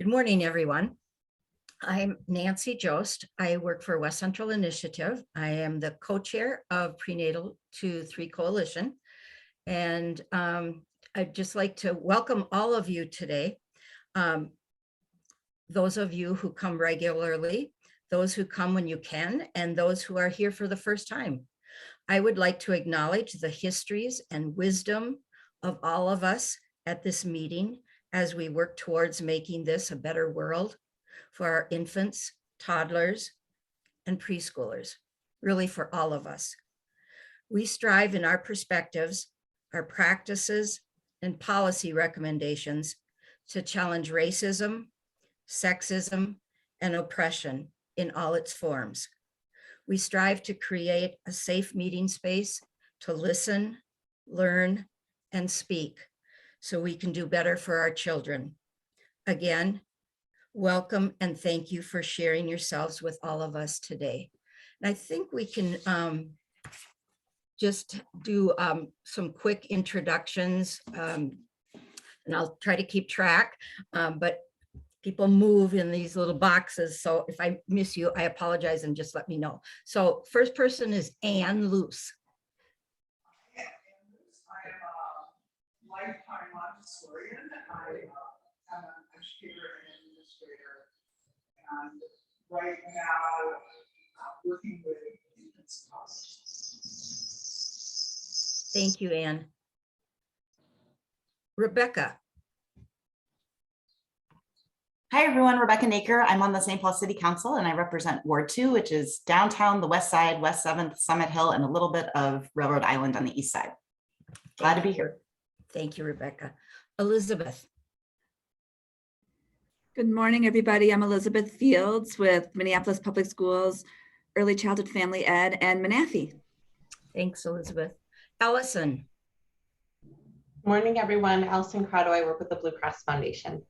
Good morning, everyone. I'm Nancy Jost. I work for West Central Initiative. I am the co-chair of Prenatal to 3 Coalition. And I'd just like to welcome all of you today. Those of you who come regularly, those who come when you can, and those who are here for the first time. I would like to acknowledge the histories and wisdom of all of us at this meeting as we work towards making this a better world for our infants, toddlers, and preschoolers, really for all of us. We strive in our perspectives, our practices, and policy recommendations to challenge racism, sexism, and oppression in all its forms. We strive to create a safe meeting space to listen, learn, and speak so we can do better for our children. Again, welcome and thank you for sharing yourselves with all of us today. And I think we can just do some quick introductions, and I'll try to keep track, but people move in these little boxes. So if I miss you, I apologize and just let me know. So first person is Ann Luce. I am a lifetime Montessorian. I am an educator and administrator, and right now working with infants. Thank you, Ann. Rebecca. Hi, everyone. Rebecca Naker. I'm on the St. Paul City Council, and I represent Ward 2, which is downtown, the west side, West 7th, Summit Hill, and a little bit of Railroad Island on the east side. Glad to be here. Thank you, Rebecca. Elizabeth. Good morning, everybody. I'm Elizabeth Fields with Minneapolis Public Schools, Early Childhood Family Ed, and Menafee. Thanks, Elizabeth. Allison. Morning, everyone. Allison Crotto. I work with the Blue Cross Foundation.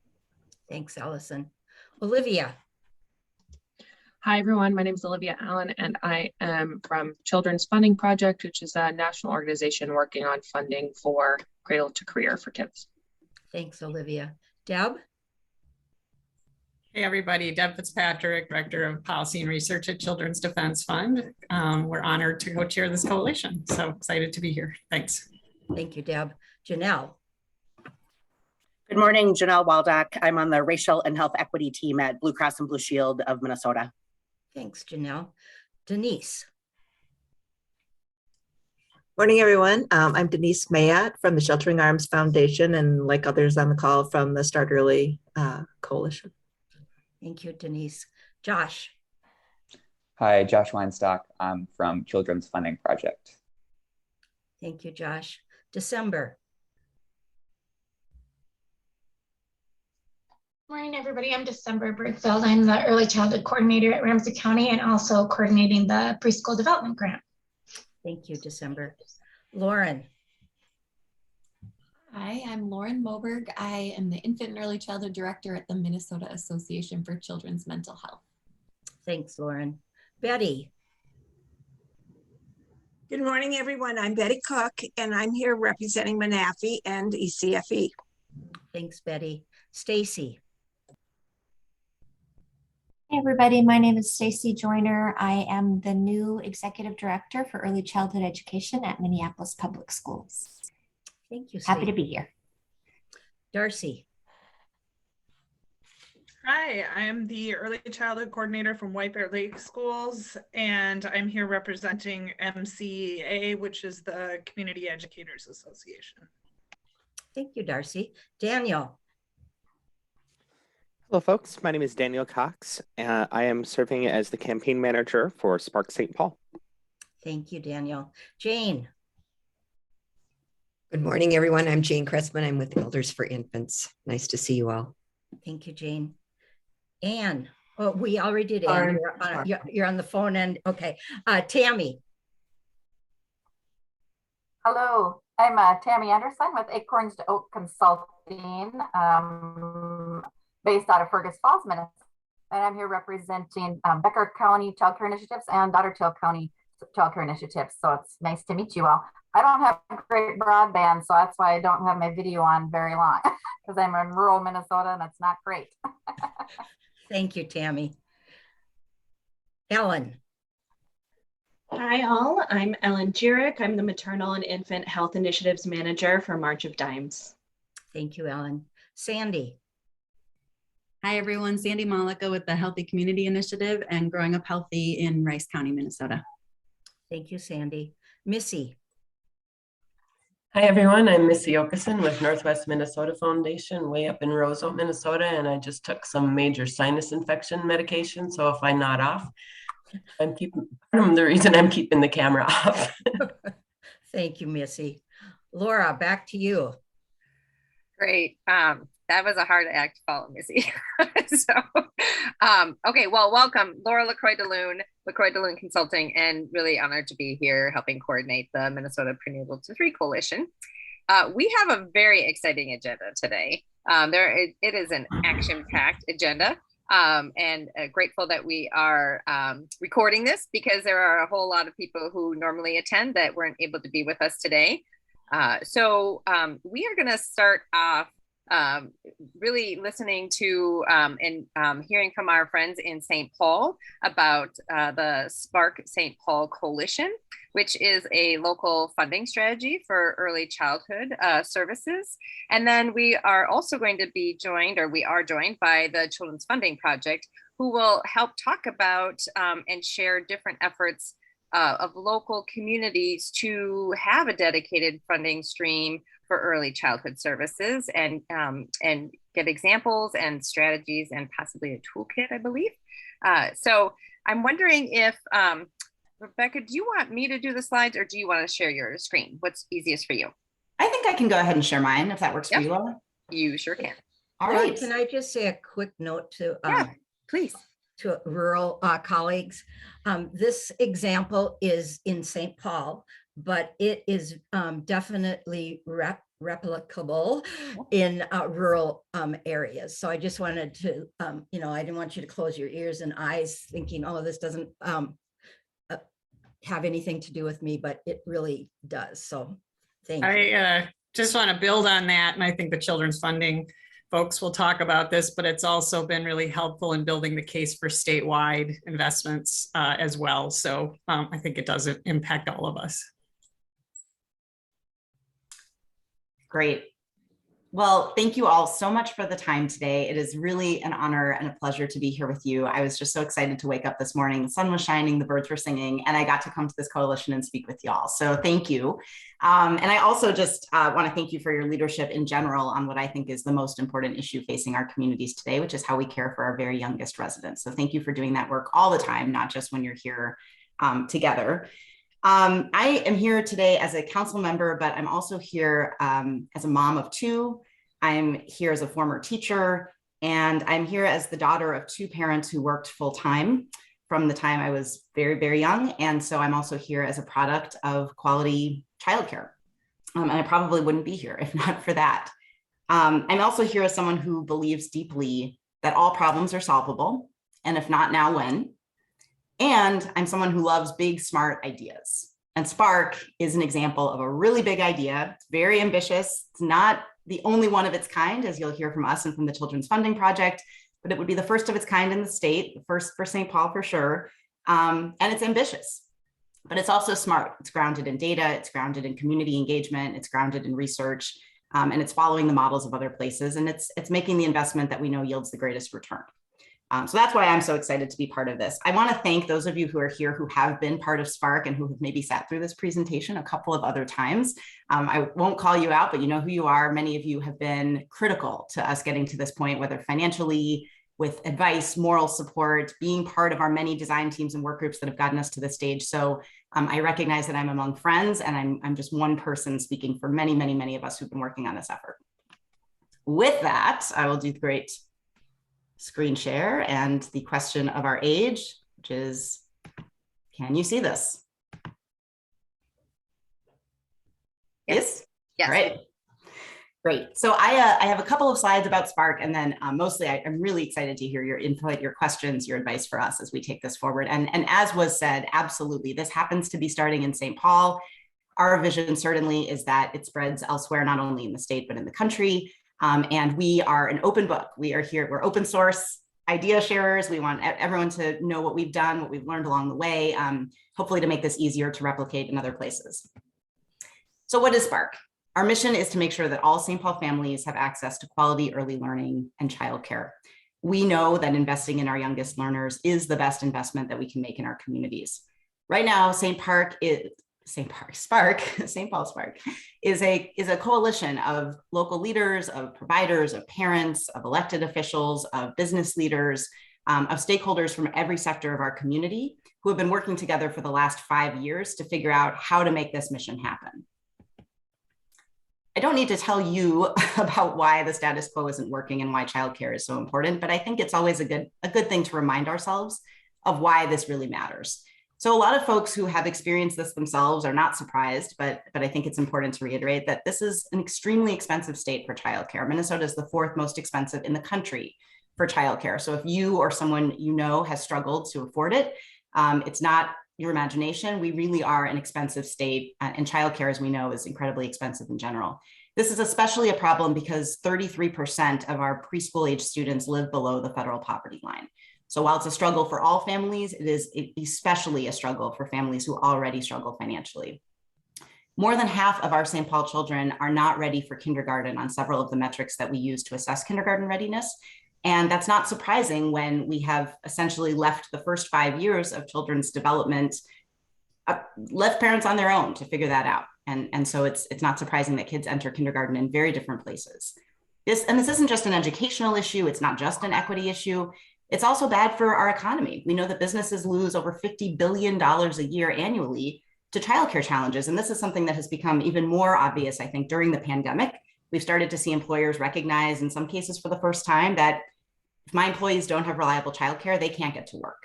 Thanks, Allison. Olivia. Hi, everyone. My name is Olivia Allen, and I am from Children's Funding Project, which is a national organization working on funding for Cradle to Career for kids. Thanks, Olivia. Deb. Hey, everybody. Deb Fitzpatrick, Director of Policy and Research at Children's Defense Fund. We're honored to co-chair this coalition. So excited to be here. Thanks. Thank you, Deb. Janelle. Good morning, Janelle Waldock. I'm on the Racial and Health Equity team at Blue Cross and Blue Shield of Minnesota. Thanks, Janelle. Denise. Morning, everyone. I'm Denise Mayat from the Sheltering Arms Foundation, and like others on the call, from the Start Early Coalition. Thank you, Denise. Josh. Hi, Josh Weinstock. I'm from Children's Funding Project. Thank you, Josh. December. Morning, everybody. I'm December Bergfeld. I'm the Early Childhood Coordinator at Ramsey County and also coordinating the Preschool Development Grant. Thank you, December. Lauren. Hi, I'm Lauren Moberg. I am the Infant and Early Childhood Director at the Minnesota Association for Children's Mental Health. Thanks, Lauren. Betty. Good morning, everyone. I'm Betty Cook, and I'm here representing Menafee and ECFE. Thanks, Betty. Stacy. Hey everybody, my name is Stacy Joyner. I am the new Executive Director for Early Childhood Education at Minneapolis Public Schools. Thank you, Stacy. Happy to be here. Darcy. Hi, I am the Early Childhood Coordinator from White Bear Lake Schools, and I'm here representing MCEA, which is the Community Educators Association. Thank you, Darcy. Daniel. Hello, folks. My name is Daniel Cox. I am serving as the campaign manager for Spark St. Paul. Thank you, Daniel. Jane. Good morning, everyone. I'm Jane Cressman. I'm with Elders for Infants. Nice to see you all. Thank you, Jane. Anne. Oh, we already did. Anne. You're on the phone end. Okay. Tammy. Hello, I'm Tammy Anderson with Acorns to Oak Consulting, based out of Fergus Falls, Minnesota. And I'm here representing Becker County Child Care Initiatives and Dotterdale County childcare initiatives. So it's nice to meet you all. I don't have great broadband, so that's why I don't have my video on very long because I'm in rural Minnesota and it's not great. Thank you, Tammy. Ellen. Hi all, I'm Ellen Jurek. I'm the Maternal and Infant Health Initiatives Manager for March of Dimes. Thank you, Ellen. Sandy. Hi everyone, Sandy Malika with the Healthy Community Initiative and Growing Up Healthy in Rice County, Minnesota. Thank you, Sandy. Missy. Hi everyone, I'm Missy Okeson with Northwest Minnesota Foundation way up in Roseau, Minnesota, and I just took some major sinus infection medication. So if I nod off, I'm keeping the reason I'm keeping the camera off. Thank you, Missy. Laura, back to you. Great. That was a hard act to follow, Missy. Okay, well, welcome, Laura LaCroix-DeLune Consulting, and really honored to be here helping coordinate the Minnesota Prenatal to 3 Coalition. We have a very exciting agenda today. It is an action-packed agenda, and grateful that we are recording this because there are a whole lot of people who normally attend that weren't able to be with us today. We are going to start off really listening to and hearing from our friends in St. Paul about the Spark St. Paul Coalition, which is a local funding strategy for early childhood services. And then we are also going to be joined, or we are joined by the Children's Funding Project, who will help talk about and share different efforts of local communities to have a dedicated funding stream for early childhood services and get examples and strategies and possibly a toolkit, I believe. So I'm wondering if, Rebecca, do you want me to do the slides or do you want to share your screen? What's easiest for you? I think I can go ahead and share mine if that works for you, Laura. You sure can. All Laura, right. Can I just say a quick note to please. To rural colleagues? This example is in St. Paul, but it is definitely replicable in rural areas. So I just wanted to, I didn't want you to close your ears and eyes thinking, oh, this doesn't have anything to do with me, but it really does. So thank you. I just want to build on that. And I think the children's funding folks will talk about this, but it's also been really helpful in building the case for statewide investments as well. So I think it does impact all of us. Great. Well, thank you all so much for the time today. It is really an honor and a pleasure to be here with you. I was just so excited to wake up this morning. The sun was shining, the birds were singing, and I got to come to this coalition and speak with y'all. So thank you. And I also just want to thank you for your leadership in general on what I think is the most important issue facing our communities today, which is how we care for our very youngest residents. So thank you for doing that work all the time, not just when you're here together. I am here today as a council member, but I'm also here as a mom of 2. I'm here as a former teacher, and I'm here as the daughter of 2 parents who worked full time from the time I was very, very young. And so I'm also here as a product of quality childcare. And I probably wouldn't be here if not for that. I'm also here as someone who believes deeply that all problems are solvable, and if not now, when? And I'm someone who loves big, smart ideas. And Spark is an example of a really big idea. It's very ambitious. It's not the only one of its kind, as you'll hear from us and from the Children's Funding Project, but it would be the first of its kind in the state, the first for St. Paul for sure. And it's ambitious, but it's also smart. It's grounded in data, it's grounded in community engagement, it's grounded in research, and it's following the models of other places, and it's making the investment that we know yields the greatest return. So that's why I'm so excited to be part of this. I want to thank those of you who are here who have been part of Spark and who have maybe sat through this presentation a couple of other times. I won't call you out, but you know who you are. Many of you have been critical to us getting to this point, whether financially, with advice, moral support, being part of our many design teams and work groups that have gotten us to this stage. So I recognize that I'm among friends, and I'm just one person speaking for many, many, many of us who've been working on this effort. With that, I will do the great screen share and the question of our age, which is, can you see this? Yes? Yes. All right. Great. So I have a couple of slides about Spark, and then mostly I'm really excited to hear your input, your questions, your advice for us as we take this forward. And as was said, absolutely, this happens to be starting in St. Paul. Our vision certainly is that it spreads elsewhere, not only in the state, but in the country. And we are an open book. We are here, we're open source idea sharers. We want everyone to know what we've done, what we've learned along the way, hopefully to make this easier to replicate in other places. So what is Spark? Our mission is to make sure that all St. Paul families have access to quality early learning and childcare. We know that investing in our youngest learners is the best investment that we can make in our communities. Right now, St. Paul Spark is a coalition of local leaders, of providers, of parents, of elected officials, of business leaders, of stakeholders from every sector of our community who have been working together for the last 5 years to figure out how to make this mission happen. I don't need to tell you about why the status quo isn't working and why childcare is so important, but I think it's always a good thing to remind ourselves of why this really matters. So a lot of folks who have experienced this themselves are not surprised, but I think it's important to reiterate that this is an extremely expensive state for childcare. Minnesota is the 4th most expensive in the country for childcare. So if you or someone you know has struggled to afford it, it's not your imagination. We really are an expensive state, and childcare, as we know, is incredibly expensive in general. This is especially a problem because 33% of our preschool age students live below the federal poverty line. So while it's a struggle for all families, it is especially a struggle for families who already struggle financially. More than half of our St. Paul children are not ready for kindergarten on several of the metrics that we use to assess kindergarten readiness. And that's not surprising when we have essentially left the first 5 years of children's development, left parents on their own to figure that out. And so it's not surprising that kids enter kindergarten in very different places. This isn't just an educational issue. It's not just an equity issue. It's also bad for our economy. We know that businesses lose over $50 billion a year annually to childcare challenges. And this is something that has become even more obvious, I think, during the pandemic. We've started to see employers recognize, in some cases for the first time, that if my employees don't have reliable childcare, they can't get to work.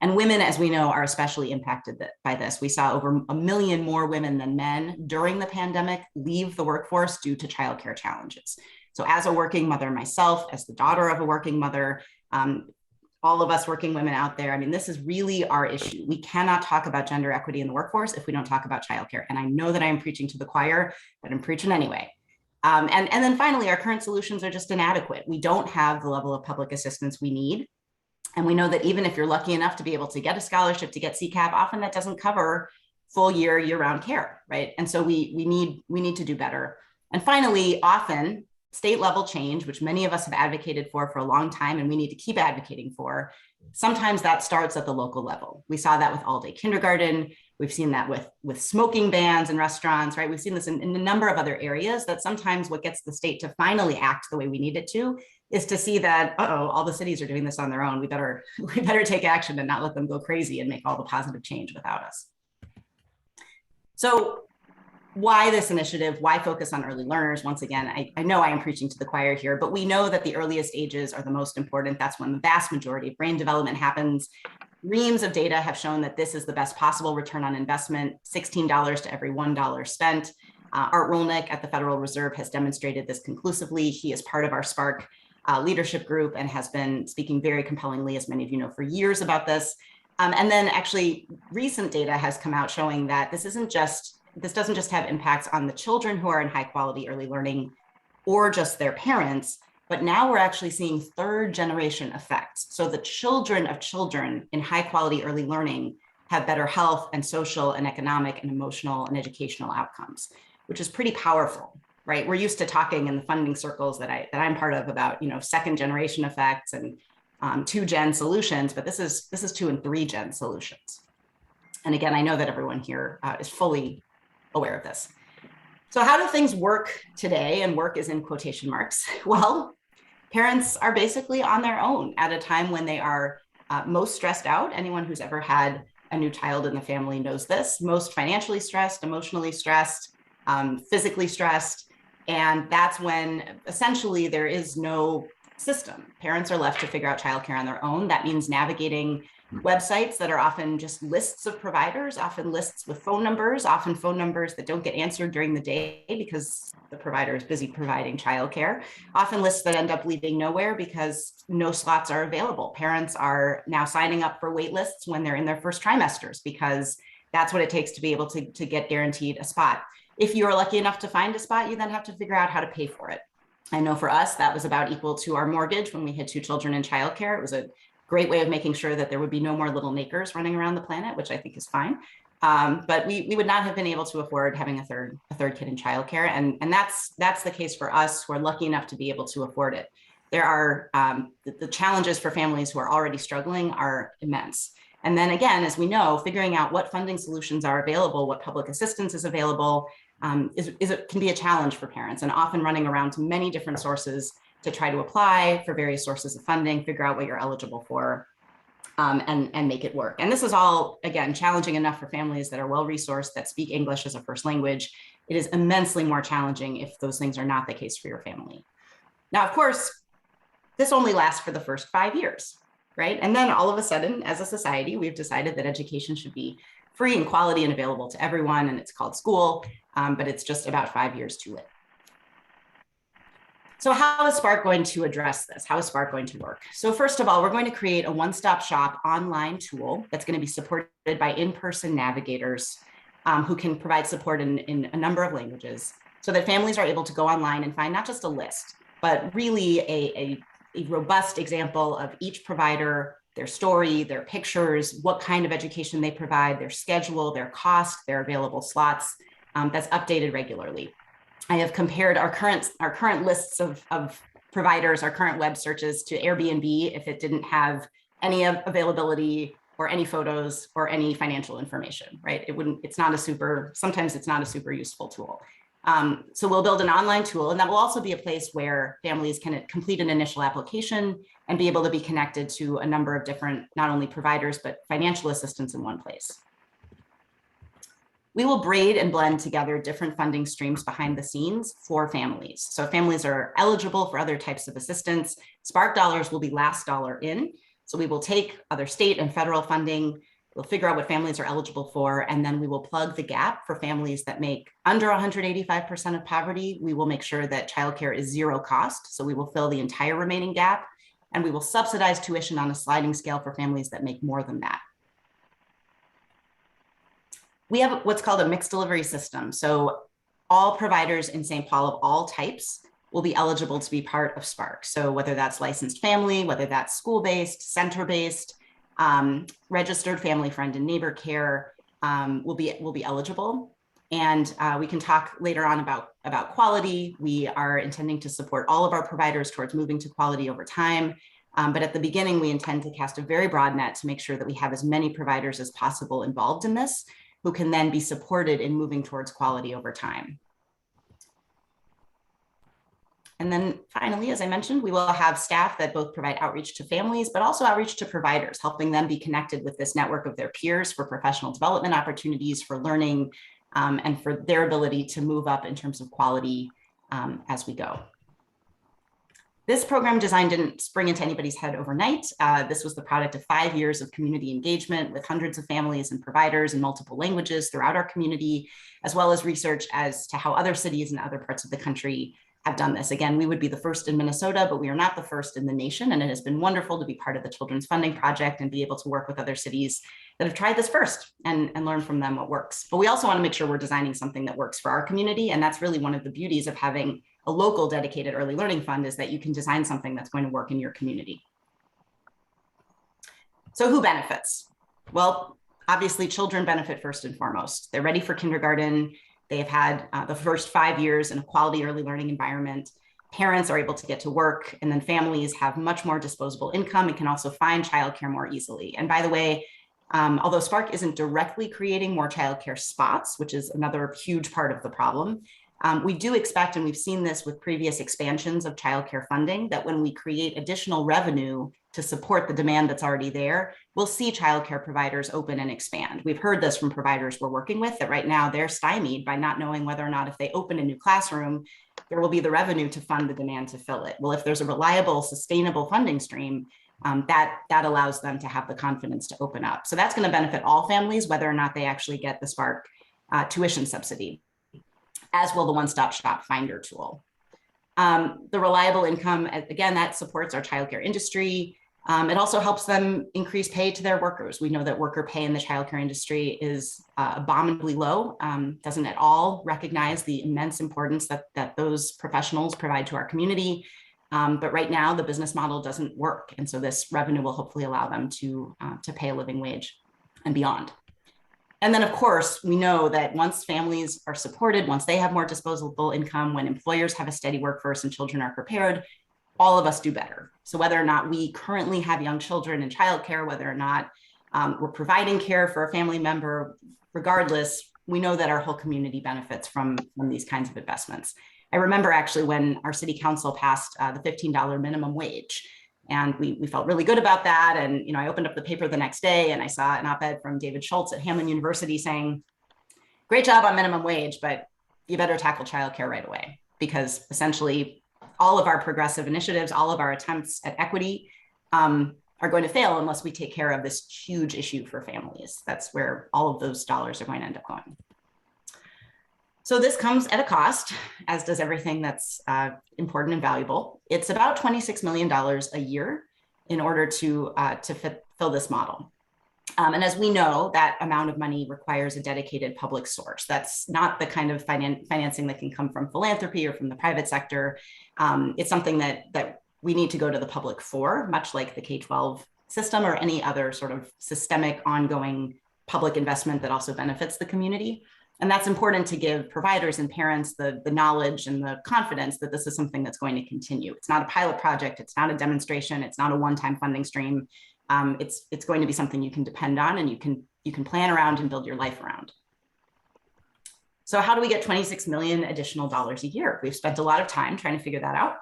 And women, as we know, are especially impacted by this. We saw over 1 million more women than men during the pandemic leave the workforce due to childcare challenges. So as a working mother myself, as the daughter of a working mother, all of us working women out there, I mean, this is really our issue. We cannot talk about gender equity in the workforce if we don't talk about childcare. And I know that I am preaching to the choir, but I'm preaching anyway. And then finally, our current solutions are just inadequate. We don't have the level of public assistance we need. And we know that even if you're lucky enough to be able to get a scholarship to get CCAP, often that doesn't cover full year-round care, right? And so we need to do better. And finally, often state level change, which many of us have advocated for a long time, and we need to keep advocating for, sometimes that starts at the local level. We saw that with all-day kindergarten. We've seen that with smoking bans in restaurants, right? We've seen this in a number of other areas, that sometimes what gets the state to finally act the way we need it to is to see that, all the cities are doing this on their own. We better take action and not let them go crazy and make all the positive change without us. So why this initiative? Why focus on early learners? Once again, I know I am preaching to the choir here, but we know that the earliest ages are the most important. That's when the vast majority of brain development happens. Reams of data have shown that this is the best possible return on investment, $16 to every $1 spent. Art Rolnick at the Federal Reserve has demonstrated this conclusively. He is part of our Spark leadership group and has been speaking very compellingly, as many of you know, for years about this. And then actually recent data has come out showing that this doesn't just have impacts on the children who are in high quality early learning or just their parents, but now we're actually seeing 3rd generation effects. So the children of children in high quality early learning have better health and social and economic and emotional and educational outcomes, which is pretty powerful, right? We're used to talking in the funding circles that I'm part of about, 2nd generation effects and 2-gen solutions, but this is 2 and 3-gen solutions. And again, I know that everyone here is fully aware of this. So how do things work today? And work is in quotation marks. Well, parents are basically on their own at a time when they are most stressed out. Anyone who's ever had a new child in the family knows this. Most financially stressed, emotionally stressed, physically stressed. And that's when essentially there is no system. Parents are left to figure out childcare on their own. That means navigating websites that are often just lists of providers, often lists with phone numbers, often phone numbers that don't get answered during the day because the provider is busy providing childcare, often lists that end up leading nowhere because no slots are available. Parents are now signing up for wait lists when they're in their first trimesters because that's what it takes to be able to get guaranteed a spot. If you are lucky enough to find a spot, you then have to figure out how to pay for it. I know for us, that was about equal to our mortgage when we had 2 children in childcare. It was a great way of making sure that there would be no more little Nakers running around the planet, which I think is fine. But we would not have been able to afford having a third kid in childcare. And that's the case for us who are lucky enough to be able to afford it. There are the challenges for families who are already struggling are immense. And then again, as we know, figuring out what funding solutions are available, what public assistance is available, can be a challenge for parents, and often running around to many different sources to try to apply for various sources of funding, figure out what you're eligible for, and make it work. And this is all, again, challenging enough for families that are well-resourced, that speak English as a first language. It is immensely more challenging if those things are not the case for your family. Now, of course, this only lasts for the first 5 years, right? And then all of a sudden, as a society, we've decided that education should be free and quality and available to everyone, and it's called school, but it's just about 5 years too late. So how is Spark going to address this? How is Spark going to work? So first of all, we're going to create a one-stop shop online tool that's going to be supported by in-person navigators who can provide support in a number of languages so that families are able to go online and find not just a list, but really a robust example of each provider, their story, their pictures, what kind of education they provide, their schedule, their cost, their available slots, that's updated regularly. I have compared our current lists of providers, our current web searches to Airbnb if it didn't have any availability or any photos or any financial information, right? Sometimes it's not a super useful tool. So we'll build an online tool, and that will also be a place where families can complete an initial application and be able to be connected to a number of different, not only providers, but financial assistance in one place. We will braid and blend together different funding streams behind the scenes for families. So if families are eligible for other types of assistance, Spark dollars will be last dollar in. So we will take other state and federal funding, we'll figure out what families are eligible for, and then we will plug the gap for families that make under 185% of poverty. We will make sure that childcare is zero cost. So we will fill the entire remaining gap, and we will subsidize tuition on a sliding scale for families that make more than that. We have what's called a mixed delivery system. So all providers in St. Paul of all types will be eligible to be part of Spark. So whether that's licensed family, whether that's school-based, center-based, registered family friend and neighbor care will be eligible. And we can talk later on about quality. We are intending to support all of our providers towards moving to quality over time. But at the beginning, we intend to cast a very broad net to make sure that we have as many providers as possible involved in this, who can then be supported in moving towards quality over time. And then finally, as I mentioned, we will have staff that both provide outreach to families, but also outreach to providers, helping them be connected with this network of their peers for professional development opportunities, for learning, and for their ability to move up in terms of quality as we go. This program design didn't spring into anybody's head overnight. This was the product of 5 years of community engagement with hundreds of families and providers in multiple languages throughout our community, as well as research as to how other cities and other parts of the country have done this. Again, we would be the first in Minnesota, but we are not the first in the nation. And it has been wonderful to be part of the Children's Funding Project and be able to work with other cities that have tried this first and learn from them what works. But we also want to make sure we're designing something that works for our community. And that's really one of the beauties of having a local dedicated early learning fund, is that you can design something that's going to work in your community. So who benefits? Well, obviously children benefit first and foremost. They're ready for kindergarten. They have had the first 5 years in a quality early learning environment. Parents are able to get to work, and then families have much more disposable income and can also find childcare more easily. And by the way, although Spark isn't directly creating more childcare spots, which is another huge part of the problem, we do expect, and we've seen this with previous expansions of childcare funding, that when we create additional revenue to support the demand that's already there, we'll see childcare providers open and expand. We've heard this from providers we're working with, that right now they're stymied by not knowing whether or not if they open a new classroom, there will be the revenue to fund the demand to fill it. Well, if there's a reliable, sustainable funding stream, that allows them to have the confidence to open up. So that's going to benefit all families, whether or not they actually get the Spark tuition subsidy, as will the one-stop shop finder tool. The reliable income, again, that supports our childcare industry. It also helps them increase pay to their workers. We know that worker pay in the childcare industry is abominably low, doesn't at all recognize the immense importance that those professionals provide to our community. But right now, the business model doesn't work. And so this revenue will hopefully allow them to pay a living wage and beyond. And then, of course, we know that once families are supported, once they have more disposable income, when employers have a steady workforce and children are prepared, all of us do better. So whether or not we currently have young children in childcare, whether or not we're providing care for a family member, regardless, we know that our whole community benefits from these kinds of investments. I remember actually when our city council passed the $15 minimum wage, and we felt really good about that. And I opened up the paper the next day and I saw an op-ed from David Schultz at Hamlin University saying, great job on minimum wage, but you better tackle childcare right away, because essentially all of our progressive initiatives, all of our attempts at equity are going to fail unless we take care of this huge issue for families. That's where all of those dollars are going to end up going. So this comes at a cost, as does everything that's important and valuable. It's about $26 million a year in order to fill this model. And as we know, that amount of money requires a dedicated public source. That's not the kind of financing that can come from philanthropy or from the private sector. It's something that we need to go to the public for, much like the K-12 system or any other sort of systemic ongoing public investment that also benefits the community. And that's important to give providers and parents the knowledge and the confidence that this is something that's going to continue. It's not a pilot project. It's not a demonstration. It's not a one-time funding stream. It's going to be something you can depend on and you can plan around and build your life around. So how do we get 26 million additional dollars a year? We've spent a lot of time trying to figure that out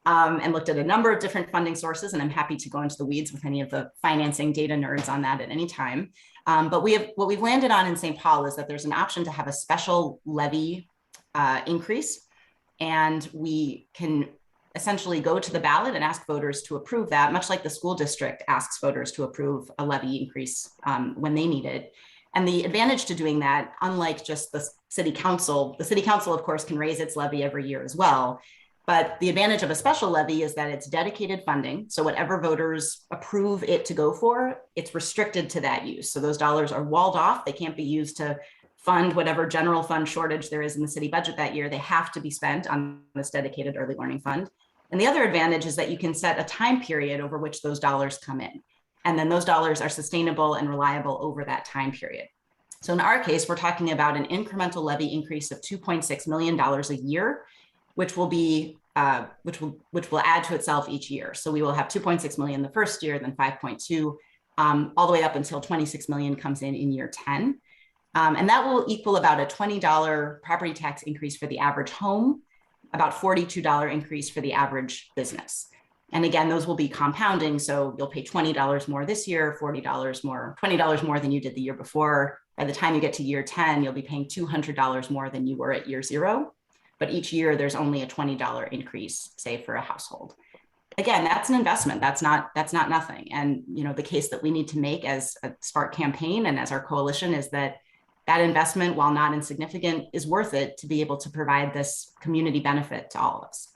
and looked at a number of different funding sources, and I'm happy to go into the weeds with any of the financing data nerds on that at any time. But what we've landed on in St. Paul is that there's an option to have a special levy increase, and we can essentially go to the ballot and ask voters to approve that, much like the school district asks voters to approve a levy increase when they need it. And the advantage to doing that, unlike just the city council, of course, can raise its levy every year as well. But the advantage of a special levy is that it's dedicated funding. So whatever voters approve it to go for, it's restricted to that use. So those dollars are walled off. They can't be used to fund whatever general fund shortage there is in the city budget that year. They have to be spent on this dedicated early learning fund. And the other advantage is that you can set a time period over which those dollars come in. And then those dollars are sustainable and reliable over that time period. So in our case, we're talking about an incremental levy increase of $2.6 million a year, which will add to itself each year. So we will have 2.6 million the first year, then 5.2, all the way up until 26 million comes in year 10. And that will equal about a $20 property tax increase for the average home, about $42 increase for the average business. And again, those will be compounding. So you'll pay $20 more this year, $40 more, $20 more than you did the year before. By the time you get to year 10, you'll be paying $200 more than you were at year 0. But each year there's only a $20 increase, say, for a household. Again, that's an investment. That's not nothing. And the case that we need to make as a Spark campaign and as our coalition is that investment, while not insignificant, is worth it to be able to provide this community benefit to all of us.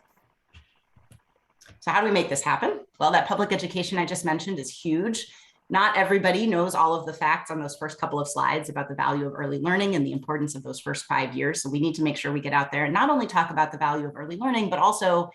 So how do we make this happen? Well, that public education I just mentioned is huge. Not everybody knows all of the facts on those first couple of slides about the value of early learning and the importance of those first 5 years. So we need to make sure we get out there and not only talk about the value of early learning, but also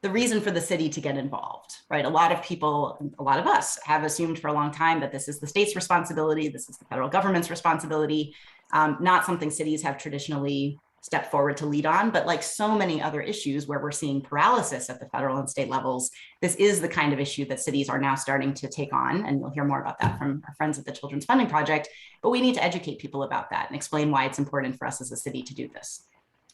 the reason for the city to get involved, right? A lot of people, a lot of us have assumed for a long time that this is the state's responsibility, this is the federal government's responsibility, not something cities have traditionally stepped forward to lead on, but like so many other issues where we're seeing paralysis at the federal and state levels, this is the kind of issue that cities are now starting to take on. And you'll hear more about that from our friends at the Children's Funding Project, but we need to educate people about that and explain why it's important for us as a city to do this.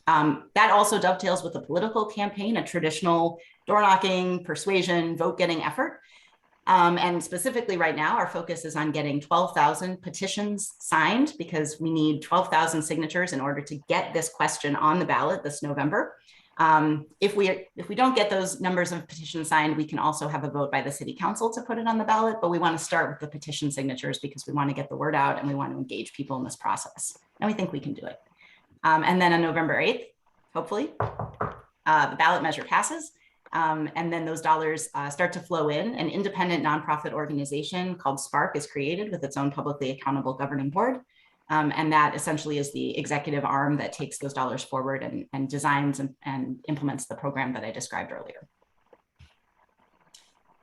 That also dovetails with a political campaign, a traditional door knocking, persuasion, vote getting effort. And specifically right now, our focus is on getting 12,000 petitions signed because we need 12,000 signatures in order to get this question on the ballot this November. If we don't get those numbers of petitions signed, we can also have a vote by the city council to put it on the ballot, but we want to start with the petition signatures because we want to get the word out and we want to engage people in this process. And we think we can do it. And then on November 8th, hopefully, the ballot measure passes. And then those dollars start to flow in. An independent nonprofit organization called Spark is created with its own publicly accountable governing board. And that essentially is the executive arm that takes those dollars forward and designs and implements the program that I described earlier.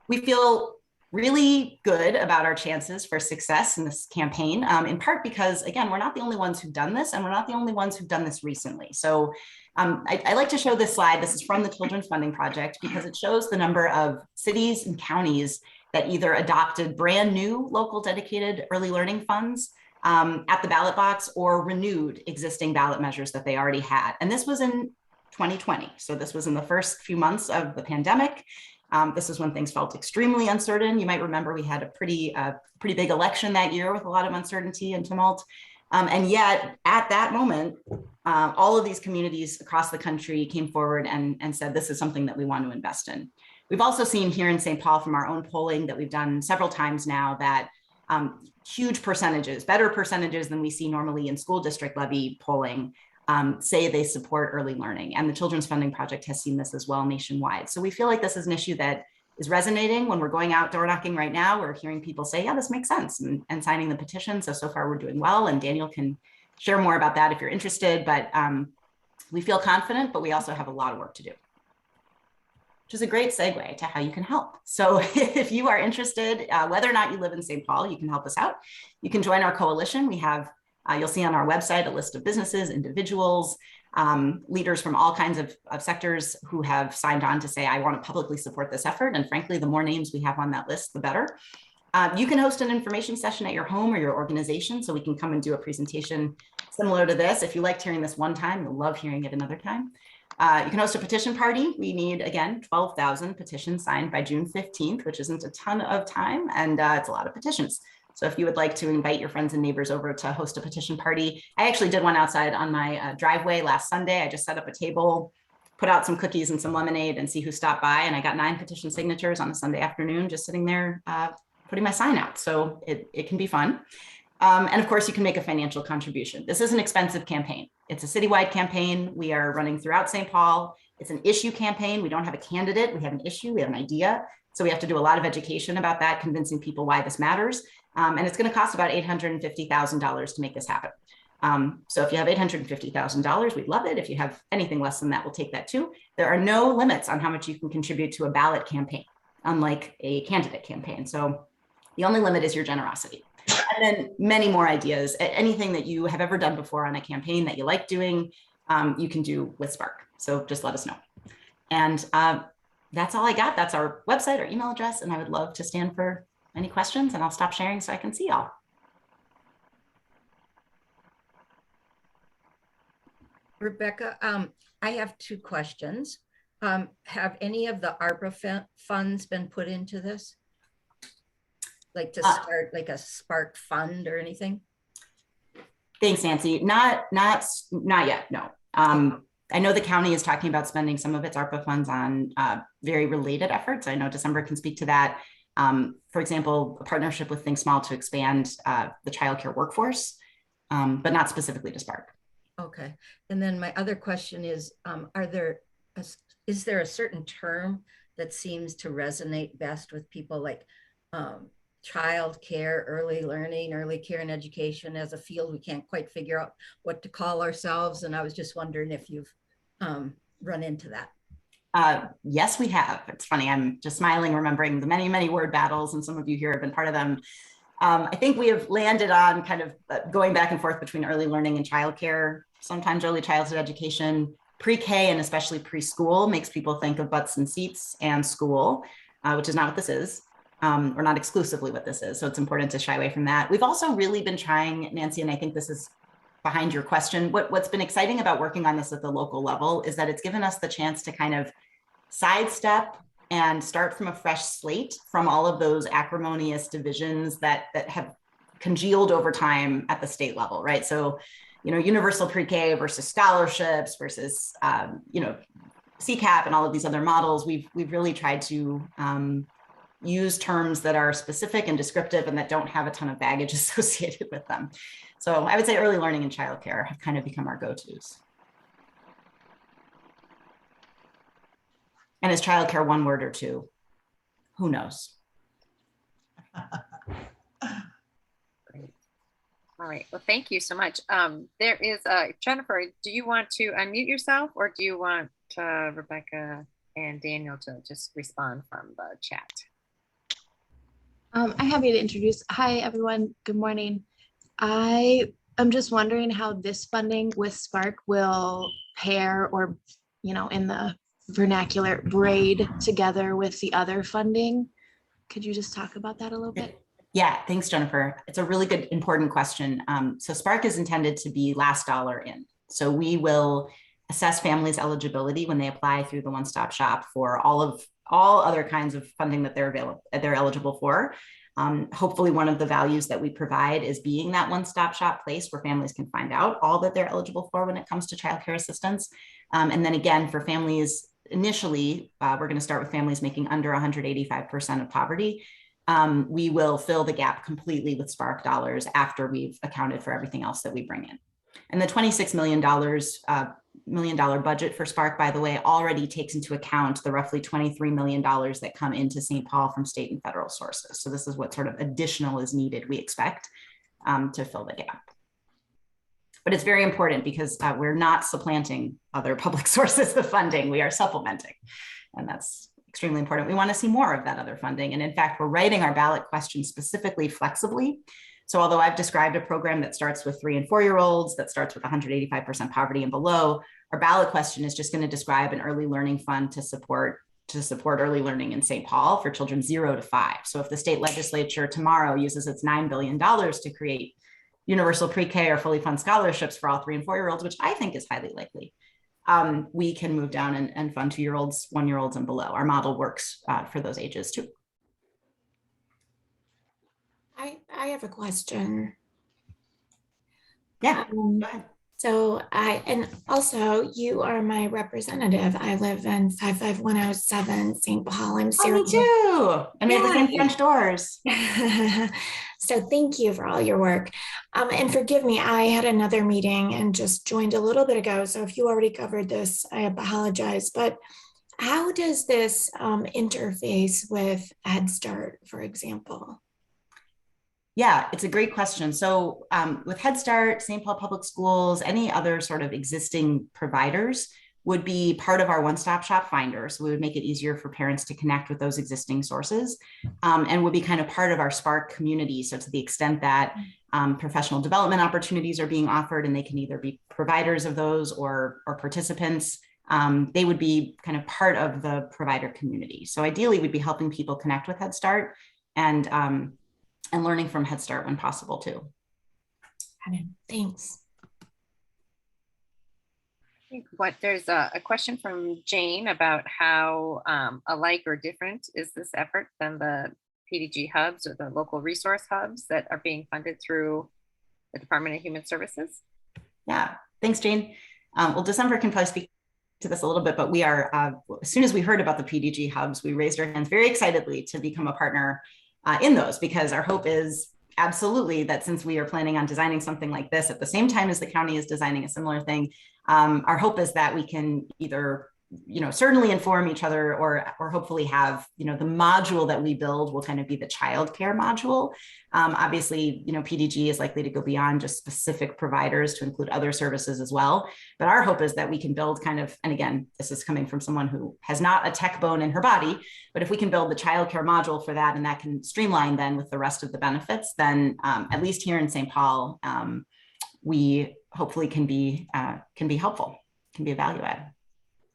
We feel really good about our chances for success in this campaign, in part because, again, we're not the only ones who've done this, and we're not the only ones who've done this recently. So I like to show this slide. This is from the Children's Funding Project because it shows the number of cities and counties that either adopted brand new local dedicated early learning funds at the ballot box or renewed existing ballot measures that they already had. And this was in 2020. So this was in the first few months of the pandemic. This is when things felt extremely uncertain. You might remember we had a pretty big election that year with a lot of uncertainty and tumult. And yet at that moment, all of these communities across the country came forward and said, this is something that we want to invest in. We've also seen here in St. Paul from our own polling that we've done several times now that huge percentages, better percentages than we see normally in school district levy polling, say they support early learning. And the Children's Funding Project has seen this as well nationwide. So we feel like this is an issue that is resonating when we're going out door knocking right now. We're hearing people say, yeah, this makes sense, and signing the petition. So far we're doing well, and Daniel can share more about that if you're interested, but we feel confident, but we also have a lot of work to do. Which is a great segue to how you can help. So if you are interested, whether or not you live in St. Paul, you can help us out. You can join our coalition. We have, you'll see on our website, a list of businesses, individuals, leaders from all kinds of sectors who have signed on to say, I want to publicly support this effort. And frankly, the more names we have on that list, the better. You can host an information session at your home or your organization, so we can come and do a presentation similar to this. If you liked hearing this one time, you'll love hearing it another time. You can host a petition party. We need, again, 12,000 petitions signed by June 15th, which isn't a ton of time, and it's a lot of petitions. So if you would like to invite your friends and neighbors over to host a petition party, I actually did one outside on my driveway last Sunday. I just set up a table, put out some cookies and some lemonade and see who stopped by. And I got 9 petition signatures on a Sunday afternoon, just sitting there putting my sign out. So it can be fun. And of course, you can make a financial contribution. This is an expensive campaign. It's a citywide campaign. We are running throughout St. Paul. It's an issue campaign. We don't have a candidate. We have an issue. We have an idea. So we have to do a lot of education about that, convincing people why this matters. And it's going to cost about $850,000 to make this happen. So if you have $850,000, we'd love it. If you have anything less than that, we'll take that too. There are no limits on how much you can contribute to a ballot campaign, unlike a candidate campaign. So the only limit is your generosity. And then many more ideas, anything that you have ever done before on a campaign that you like doing, you can do with Spark. So just let us know. And that's all I got. That's our website, our email address, and I would love to stand for any questions, and I'll stop sharing so I can see y'all. Rebecca, I have 2 questions. Have any of the ARPA funds been put into this? Like to start like a Spark fund or anything? Thanks, Nancy. Not yet, no. I know the county is talking about spending some of its ARPA funds on very related efforts. I know December can speak to that. For example, a partnership with Think Small to expand the childcare workforce, but not specifically to Spark. Okay. And then my other question is, is there a certain term that seems to resonate best with people, like child care, early learning, early care and education? As a field, we can't quite figure out what to call ourselves. And I was just wondering if you've run into that. Yes, we have. It's funny. I'm just smiling, remembering the many, many word battles, and some of you here have been part of them. I think we have landed on kind of going back and forth between early learning and childcare, sometimes early childhood education. Pre-K and especially preschool makes people think of butts and seats and school, which is not what this is, or not exclusively what this is. So it's important to shy away from that. We've also really been trying, Nancy, and I think this is behind your question, what's been exciting about working on this at the local level is that it's given us the chance to kind of sidestep and start from a fresh slate from all of those acrimonious divisions that have congealed over time at the state level, right? So, you know, universal pre-K versus scholarships versus, you know, CCAP and all of these other models, we've really tried to use terms that are specific and descriptive and that don't have a ton of baggage associated with them. So I would say early learning and childcare have kind of become our go-tos. And is childcare one word or two? Who knows? Great. All right. Well, thank you so much. There is Jennifer, do you want to unmute yourself, or do you want Rebecca and Daniel to just respond from the chat? I'm happy to introduce. Hi, everyone. Good morning. I am just wondering how this funding with Spark will pair, or, in the vernacular, braid together with the other funding. Could you just talk about that a little bit? Yeah, thanks, Jennifer. It's a really good, important question. So Spark is intended to be last dollar in. So we will assess families' eligibility when they apply through the one-stop shop for all other kinds of funding that they're eligible for. Hopefully, one of the values that we provide is being that one-stop shop place where families can find out all that they're eligible for when it comes to childcare assistance. And then again, for families, initially, we're going to start with families making under 185% of poverty. We will fill the gap completely with Spark dollars after we've accounted for everything else that we bring in. And the $26 million budget for Spark, by the way, already takes into account the roughly $23 million that come into St. Paul from state and federal sources. So this is what sort of additional is needed, we expect, to fill the gap. But it's very important because we're not supplanting other public sources of funding. We are supplementing, and that's extremely important. We want to see more of that other funding. And in fact, we're writing our ballot questions specifically flexibly. So although I've described a program that starts with 3- and 4-year-olds, that starts with 185% poverty and below, our ballot question is just going to describe an early learning fund to support early learning in St. Paul for children 0 to 5. So if the state legislature tomorrow uses its $9 billion to create universal pre-K or fully fund scholarships for all 3- and 4-year-olds, which I think is highly likely, we can move down and fund 2-year-olds, 1-year-olds and below. Our model works for those ages too. I have a question. Yeah, go ahead. So and also you are my representative. I live in 55107 St. Paul. I'm Sarah. Oh, me too. And we have the same French doors. So thank you for all your work. And forgive me, I had another meeting and just joined a little bit ago. So if you already covered this, I apologize. But how does this interface with Head Start, for example? Yeah, it's a great question. So with Head Start, St. Paul Public Schools, any other sort of existing providers would be part of our one-stop shop finder. So we would make it easier for parents to connect with those existing sources and would be kind of part of our Spark community. So to the extent that professional development opportunities are being offered and they can either be providers of those or participants, they would be kind of part of the provider community. So ideally we'd be helping people connect with Head Start and learning from Head Start when possible too. Thanks. There's a question from Jane about how alike or different is this effort than the PDG hubs or the local resource hubs that are being funded through the Department of Human Services? Yeah, thanks, Jane. Well, December can probably speak to this a little bit, but we are, as soon as we heard about the PDG hubs, we raised our hands very excitedly to become a partner in those, because our hope is absolutely that since we are planning on designing something like this at the same time as the county is designing a similar thing, our hope is that we can either, certainly inform each other or hopefully have, the module that we build will kind of be the childcare module. Obviously, PDG is likely to go beyond just specific providers to include other services as well. But our hope is that we can build kind of, and again, this is coming from someone who has not a tech bone in her body, but if we can build the childcare module for that and that can streamline then with the rest of the benefits, then at least here in St. Paul, we hopefully can be helpful, can be a value add.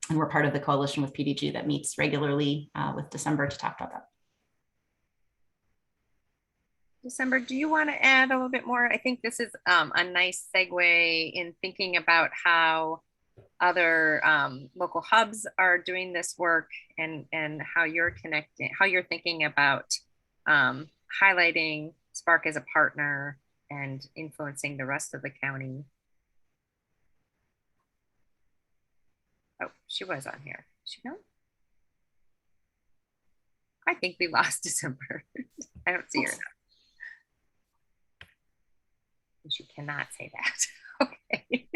And we're part of the coalition with PDG that meets regularly with December to talk about that. December, do you want to add a little bit more? I think this is a nice segue in thinking about how other local hubs are doing this work and how you're thinking about highlighting Spark as a partner and influencing the rest of the county. Oh, she was on here. Is she not? I think we lost December. I don't see her. She cannot say that. Okay.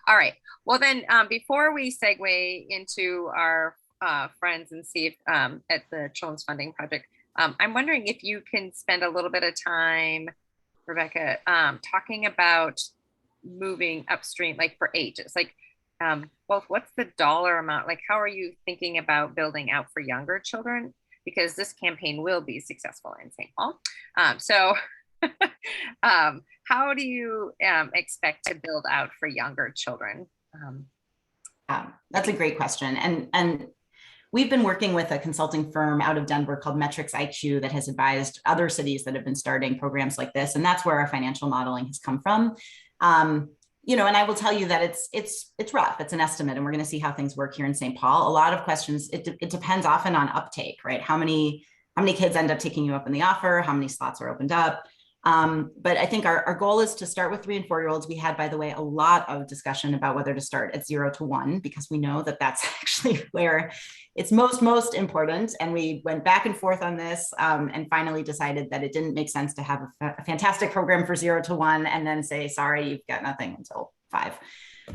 All right. Well, then before we segue into our friends and see if at the Children's Funding Project, I'm wondering if you can spend a little bit of time, Rebecca, talking about moving upstream, like for ages, like both what's the dollar amount, like how are you thinking about building out for younger children? Because this campaign will be successful in St. Paul. How do you expect to build out for younger children? That's a great question. And we've been working with a consulting firm out of Denver called Metrics IQ that has advised other cities that have been starting programs like this. And that's where our financial modeling has come from. You know, and I will tell you that it's rough. It's an estimate, and we're going to see how things work here in St. Paul. A lot of questions, it depends often on uptake, right? How many kids end up taking you up on the offer? How many slots are opened up? But I think our goal is to start with 3 and 4 year olds. We had, by the way, a lot of discussion about whether to start at 0 to 1, because we know that that's actually where it's most important. And we went back and forth on this and finally decided that it didn't make sense to have a fantastic program for 0 to 1 and then say, sorry, you've got nothing until 5.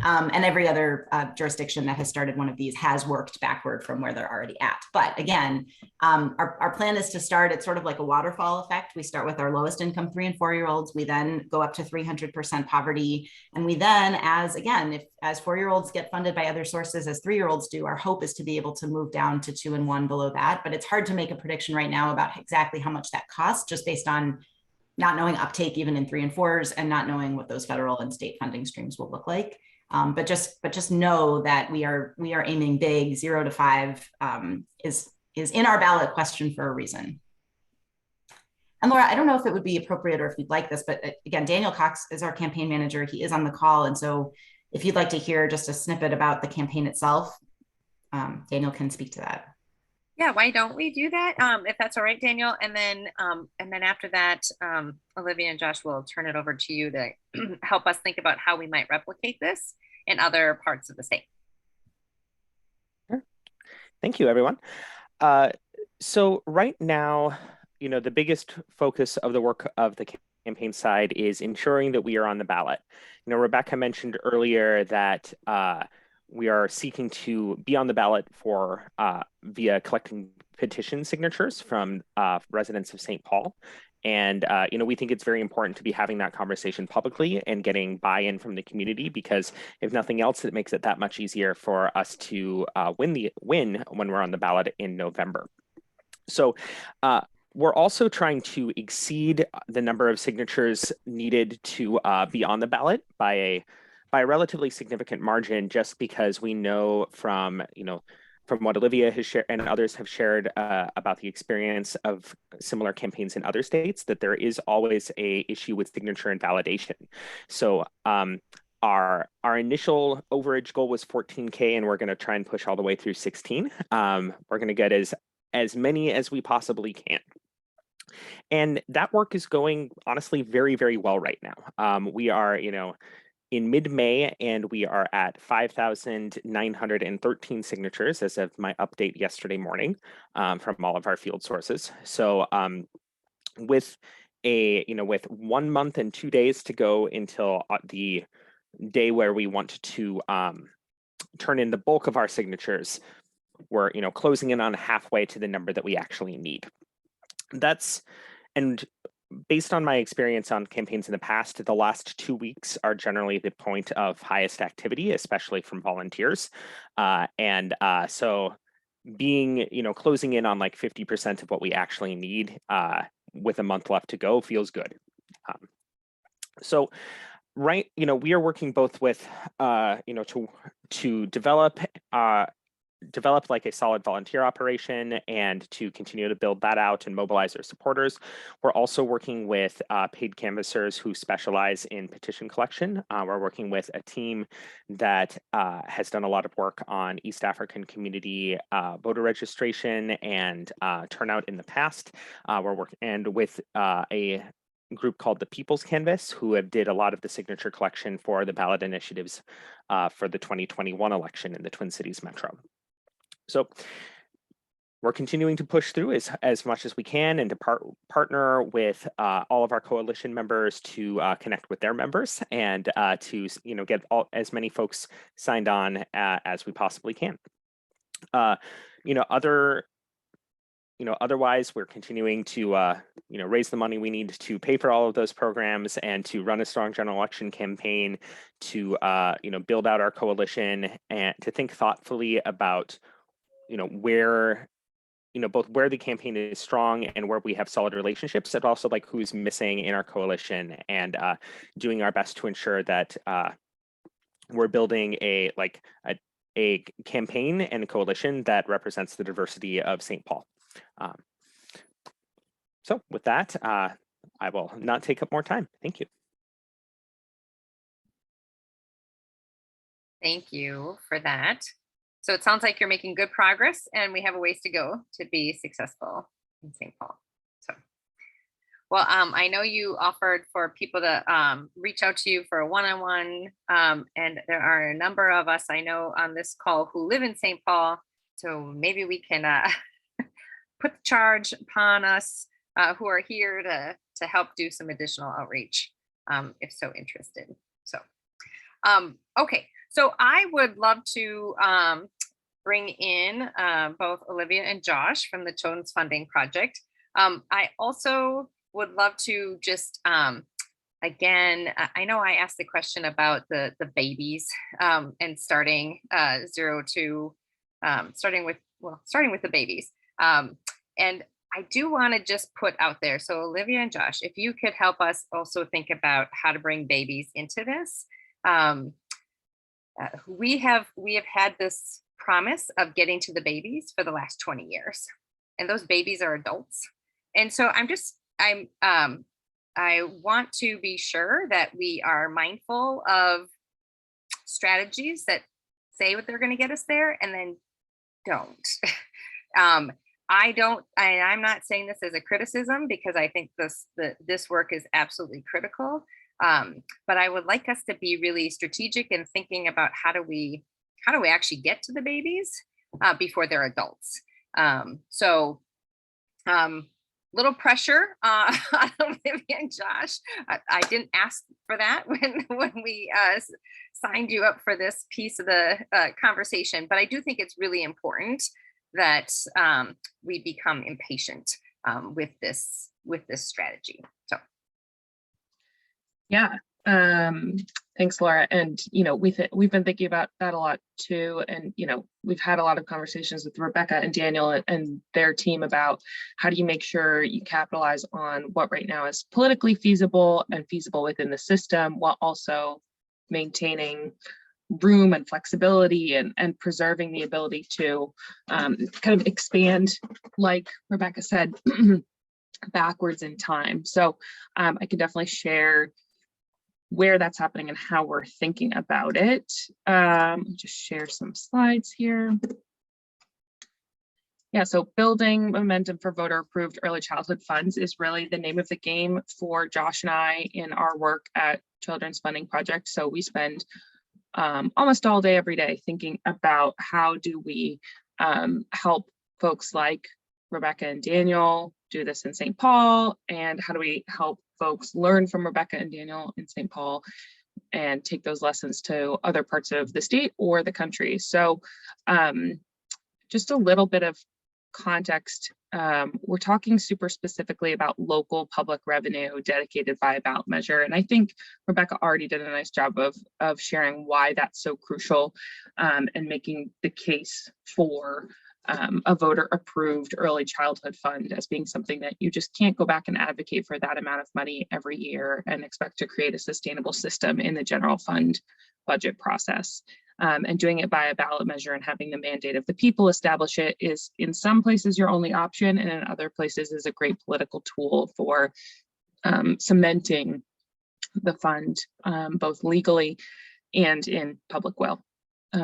And every other jurisdiction that has started one of these has worked backward from where they're already at. But again, our plan is to start at sort of like a waterfall effect. We start with our lowest income 3 and 4 year olds. We then go up to 300% poverty. And we then, as 4 year olds get funded by other sources, as 3 year olds do, our hope is to be able to move down to 2 and 1 below that. But it's hard to make a prediction right now about exactly how much that costs, just based on not knowing uptake even in 3 and 4s and not knowing what those federal and state funding streams will look like. But just know that we are aiming big. 0 to 5 is in our ballot question for a reason. And Laura, I don't know if it would be appropriate or if you'd like this, but again, Daniel Cox is our campaign manager. He is on the call. And so if you'd like to hear just a snippet about the campaign itself, Daniel can speak to that. Yeah, why don't we do that? If that's all right, Daniel. And then after that, Olivia and Josh will turn it over to you to help us think about how we might replicate this in other parts of the state. Sure. Thank you, everyone. So right now, you know, the biggest focus of the work of the campaign side is ensuring that we are on the ballot. You know, Rebecca mentioned earlier that we are seeking to be on the ballot for via collecting petition signatures from residents of St. Paul. And, you know, we think it's very important to be having that conversation publicly and getting buy-in from the community, because if nothing else, it makes it that much easier for us to win when we're on the ballot in November. So we're also trying to exceed the number of signatures needed to be on the ballot by a relatively significant margin, just because we know from what Olivia has shared and others have shared about the experience of similar campaigns in other states, that there is always a issue with signature and validation. So our initial overage goal was 14K, and we're going to try and push all the way through 16. We're going to get as many as we possibly can. And that work is going, honestly, very, very well right now. We are, in mid-May, and we are at 5,913 signatures as of my update yesterday morning from all of our field sources. So with 1 month and 2 days to go until the day where we want to turn in the bulk of our signatures, we're closing in on halfway to the number that we actually need. And based on my experience on campaigns in the past, the last 2 weeks are generally the point of highest activity, especially from volunteers. So being, closing in on like 50% of what we actually need with a month left to go feels good. We are working both with, to develop like a solid volunteer operation and to continue to build that out and mobilize our supporters. We're also working with paid canvassers who specialize in petition collection. We're working with a team that has done a lot of work on East African community voter registration and turnout in the past. We're working with a group called the People's Canvas, who did a lot of the signature collection for the ballot initiatives for the 2021 election in the Twin Cities Metro. So we're continuing to push through as much as we can and to partner with all of our coalition members to connect with their members and to get as many folks signed on as we possibly can. Otherwise, we're continuing to raise the money we need to pay for all of those programs and to run a strong general election campaign, to build out our coalition and to think thoughtfully about where both where the campaign is strong and where we have solid relationships, and also like who's missing in our coalition, and doing our best to ensure that we're building a campaign and a coalition that represents the diversity of St. Paul. So with that, I will not take up more time. Thank you. Thank you for that. So it sounds like you're making good progress and we have a ways to go to be successful in St. Paul. So, well, I know you offered for people to reach out to you for a one-on-one, and there are a number of us I know on this call who live in St. Paul. So maybe we can put the charge upon us who are here to help do some additional outreach if so interested. So, okay. So I would love to bring in both Olivia and Josh from the Children's Funding Project. I also would love to just, again, I know I asked the question about the babies and starting starting with the babies. And I do want to just put out there, so Olivia and Josh, if you could help us also think about how to bring babies into this. We have had this promise of getting to the babies for the last 20 years, and those babies are adults. And so I want to be sure that we are mindful of strategies that say what they're going to get us there and then don't. I'm not saying this as a criticism, because I think this work is absolutely critical. But I would like us to be really strategic in thinking about how do we actually get to the babies before they're adults. Little pressure on Olivia and Josh. I didn't ask for that when we signed you up for this piece of the conversation, but I do think it's really important that we become impatient with this strategy. So. Yeah, thanks, Laura. And we've been thinking about that a lot too. And we've had a lot of conversations with Rebecca and Daniel and their team about how do you make sure you capitalize on what right now is politically feasible and feasible within the system, while also maintaining room and flexibility and preserving the ability to kind of expand, like Rebecca said, backwards in time. So I can definitely share where that's happening and how we're thinking about it. Just share some slides here. Yeah, so building momentum for voter approved early childhood funds is really the name of the game for Josh and I in our work at Children's Funding Project. So we spend almost all day, every day, thinking about how do we help folks like Rebecca and Daniel do this in St. Paul, and how do we help folks learn from Rebecca and Daniel in St. Paul and take those lessons to other parts of the state or the country. So just a little bit of context. We're talking super specifically about local public revenue dedicated by a ballot measure. And I think Rebecca already did a nice job of sharing why that's so crucial and making the case for a voter approved early childhood fund as being something that you just can't go back and advocate for that amount of money every year and expect to create a sustainable system in the general fund budget process. And doing it by a ballot measure and having the mandate of the people establish it is in some places your only option, and in other places is a great political tool for cementing the fund both legally and in public will.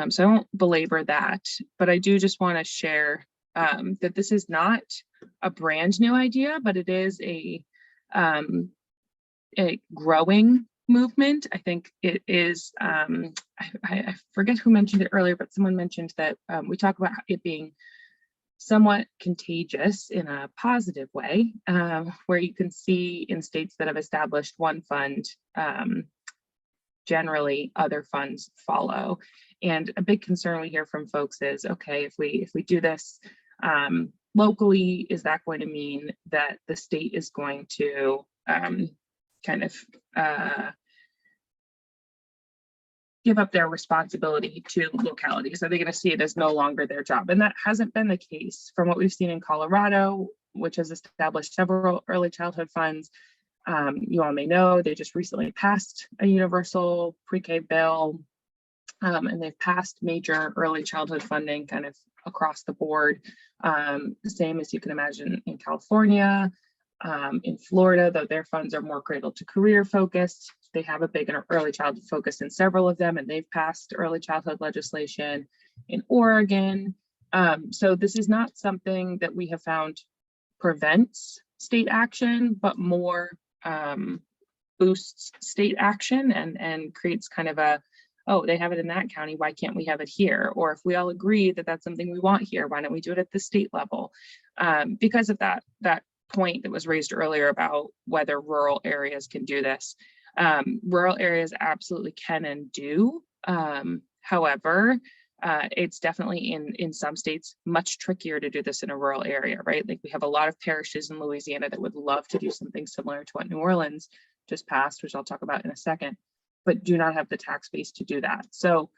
So I won't belabor that, but I do just want to share that this is not a brand new idea, but it is a a growing movement. I think it is, I forget who mentioned it earlier, but someone mentioned that we talk about it being somewhat contagious in a positive way, where you can see in states that have established one fund, generally other funds follow. And a big concern we hear from folks is, okay, if we do this locally, is that going to mean that the state is going to kind of give up their responsibility to localities? Are they going to see it as no longer their job? And that hasn't been the case from what we've seen in Colorado, which has established several early childhood funds. You all may know they just recently passed a universal pre-K bill, and they've passed major early childhood funding kind of across the board. The same as you can imagine in California, in Florida, though their funds are more cradle to career focused. They have a big early childhood focus in several of them, and they've passed early childhood legislation in Oregon. So this is not something that we have found prevents state action, but more boosts state action and creates kind of a, oh, they have it in that county, why can't we have it here? Or if we all agree that that's something we want here, why don't we do it at the state level? Because of that point that was raised earlier about whether rural areas can do this. Rural areas absolutely can and do. However, it's definitely in some states much trickier to do this in a rural area, right? Like we have a lot of parishes in Louisiana that would love to do something similar to what New Orleans just passed, which I'll talk about in a second, but do not have the tax base to do that. So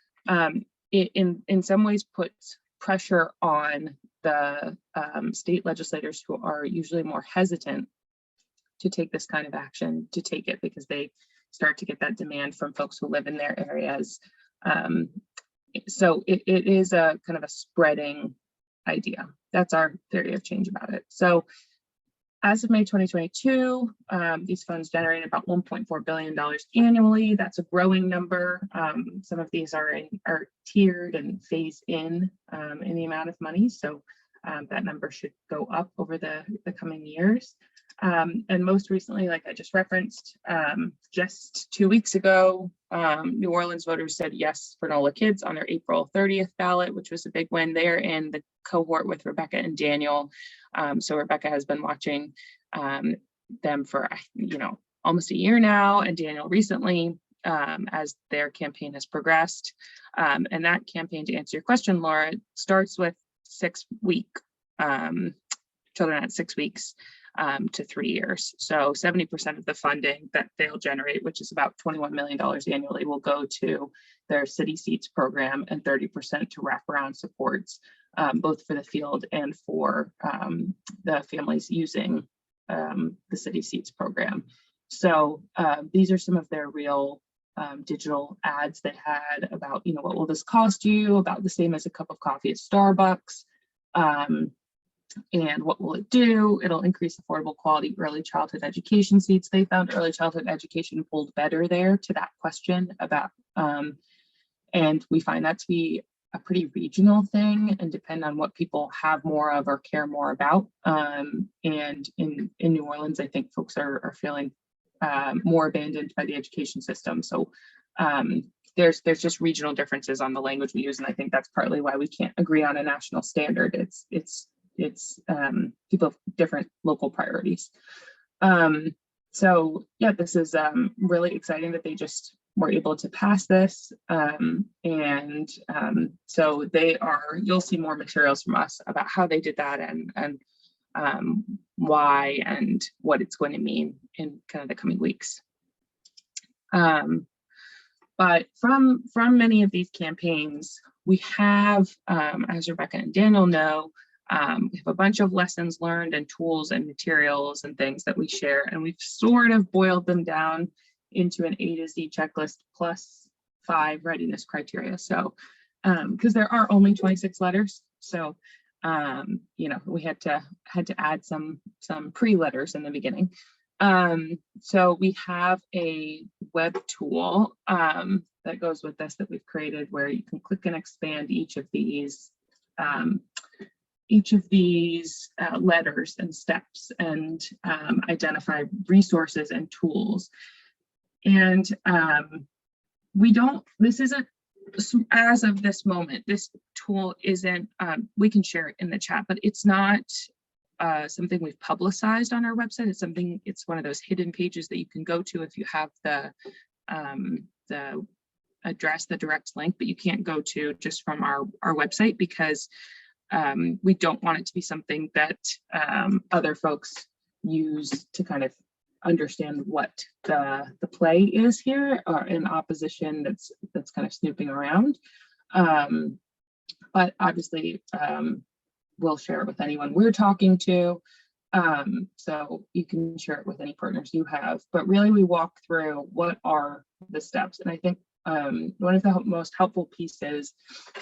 it in some ways puts pressure on the state legislators who are usually more hesitant to take this kind of action, to take it because they start to get that demand from folks who live in their areas. So it is a kind of a spreading idea. That's our theory of change about it. So as of May 2022, these funds generate about $1.4 billion annually. That's a growing number. Some of these are tiered and phased in the amount of money. So that number should go up over the coming years. And most recently, like I just referenced, just 2 weeks ago, New Orleans voters said yes for NOLA Kids on their April 30th ballot, which was a big win. They're in the cohort with Rebecca and Daniel. So Rebecca has been watching them for, almost a year now, and Daniel recently, as their campaign has progressed. And that campaign, to answer your question, Laura, starts with 6-week children at 6 weeks to 3 years. So 70% of the funding that they'll generate, which is about $21 million annually, will go to their City Seats program and 30% to wraparound supports, both for the field and for the families using the City Seats program. So these are some of their real digital ads they had about, what will this cost you? About the same as a cup of coffee at Starbucks. And what will it do? It'll increase affordable quality early childhood education seats. They found early childhood education pulled better there to that question about, and we find that to be a pretty regional thing and depend on what people have more of or care more about. And in New Orleans, I think folks are feeling more abandoned by the education system. So there's just regional differences on the language we use, and I think that's partly why we can't agree on a national standard. It's people have different local priorities. So yeah, this is really exciting that they just were able to pass this. So you'll see more materials from us about how they did that and why and what it's going to mean in kind of the coming weeks. But from many of these campaigns, we have, as Rebecca and Daniel know, we have a bunch of lessons learned and tools and materials and things that we share, and we've sort of boiled them down into an A to Z checklist plus 5 readiness criteria. So, because there are only 26 letters, so we had to add some pre-letters in the beginning. So we have a web tool that goes with this that we've created where you can click and expand each of these each of these letters and steps and identify resources and tools. And we don't, this isn't, as of this moment, this tool isn't, we can share it in the chat, but it's not something we've publicized on our website. It's something, it's one of those hidden pages that you can go to if you have the address, the direct link, but you can't go to just from our website, because we don't want it to be something that other folks use to kind of understand what the play is here, or in opposition that's kind of snooping around. But obviously we'll share it with anyone we're talking to. So you can share it with any partners you have, but really we walk through what are the steps. And I think one of the most helpful pieces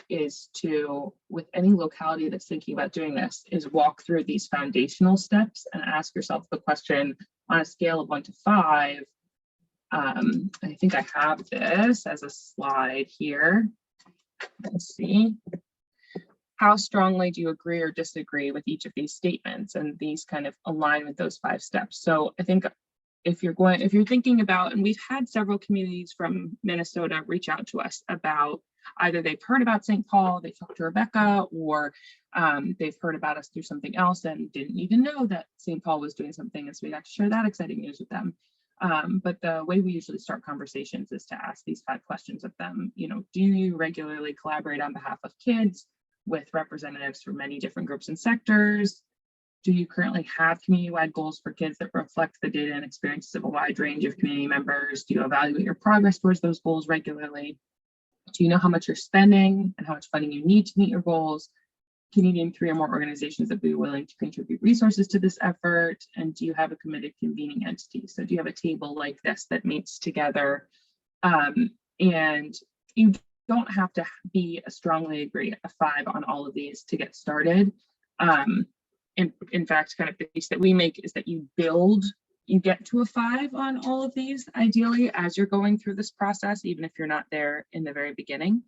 is to, with any locality that's thinking about doing this, is walk through these foundational steps and ask yourself the question on a scale of 1 to 5. I think I have this as a slide here. Let's see. How strongly do you agree or disagree with each of these statements? And these kind of align with those 5 steps. So I think if you're thinking about, and we've had several communities from Minnesota reach out to us about either they've heard about St. Paul, they talked to Rebecca, or they've heard about us through something else and didn't even know that St. Paul was doing something, and so we got to share that exciting news with them. But the way we usually start conversations is to ask these 5 questions of them. You know, do you regularly collaborate on behalf of kids with representatives from many different groups and sectors? Do you currently have community-wide goals for kids that reflect the data and experiences of a wide range of community members? Do you evaluate your progress towards those goals regularly? Do you know how much you're spending and how much funding you need to meet your goals? Can you name 3 or more organizations that would be willing to contribute resources to this effort? And do you have a committed convening entity? So do you have a table like this that meets together? And you don't have to be a strongly agree a 5 on all of these to get started. In fact, kind of the piece that we make is that you get to a 5 on all of these, ideally, as you're going through this process, even if you're not there in the very beginning.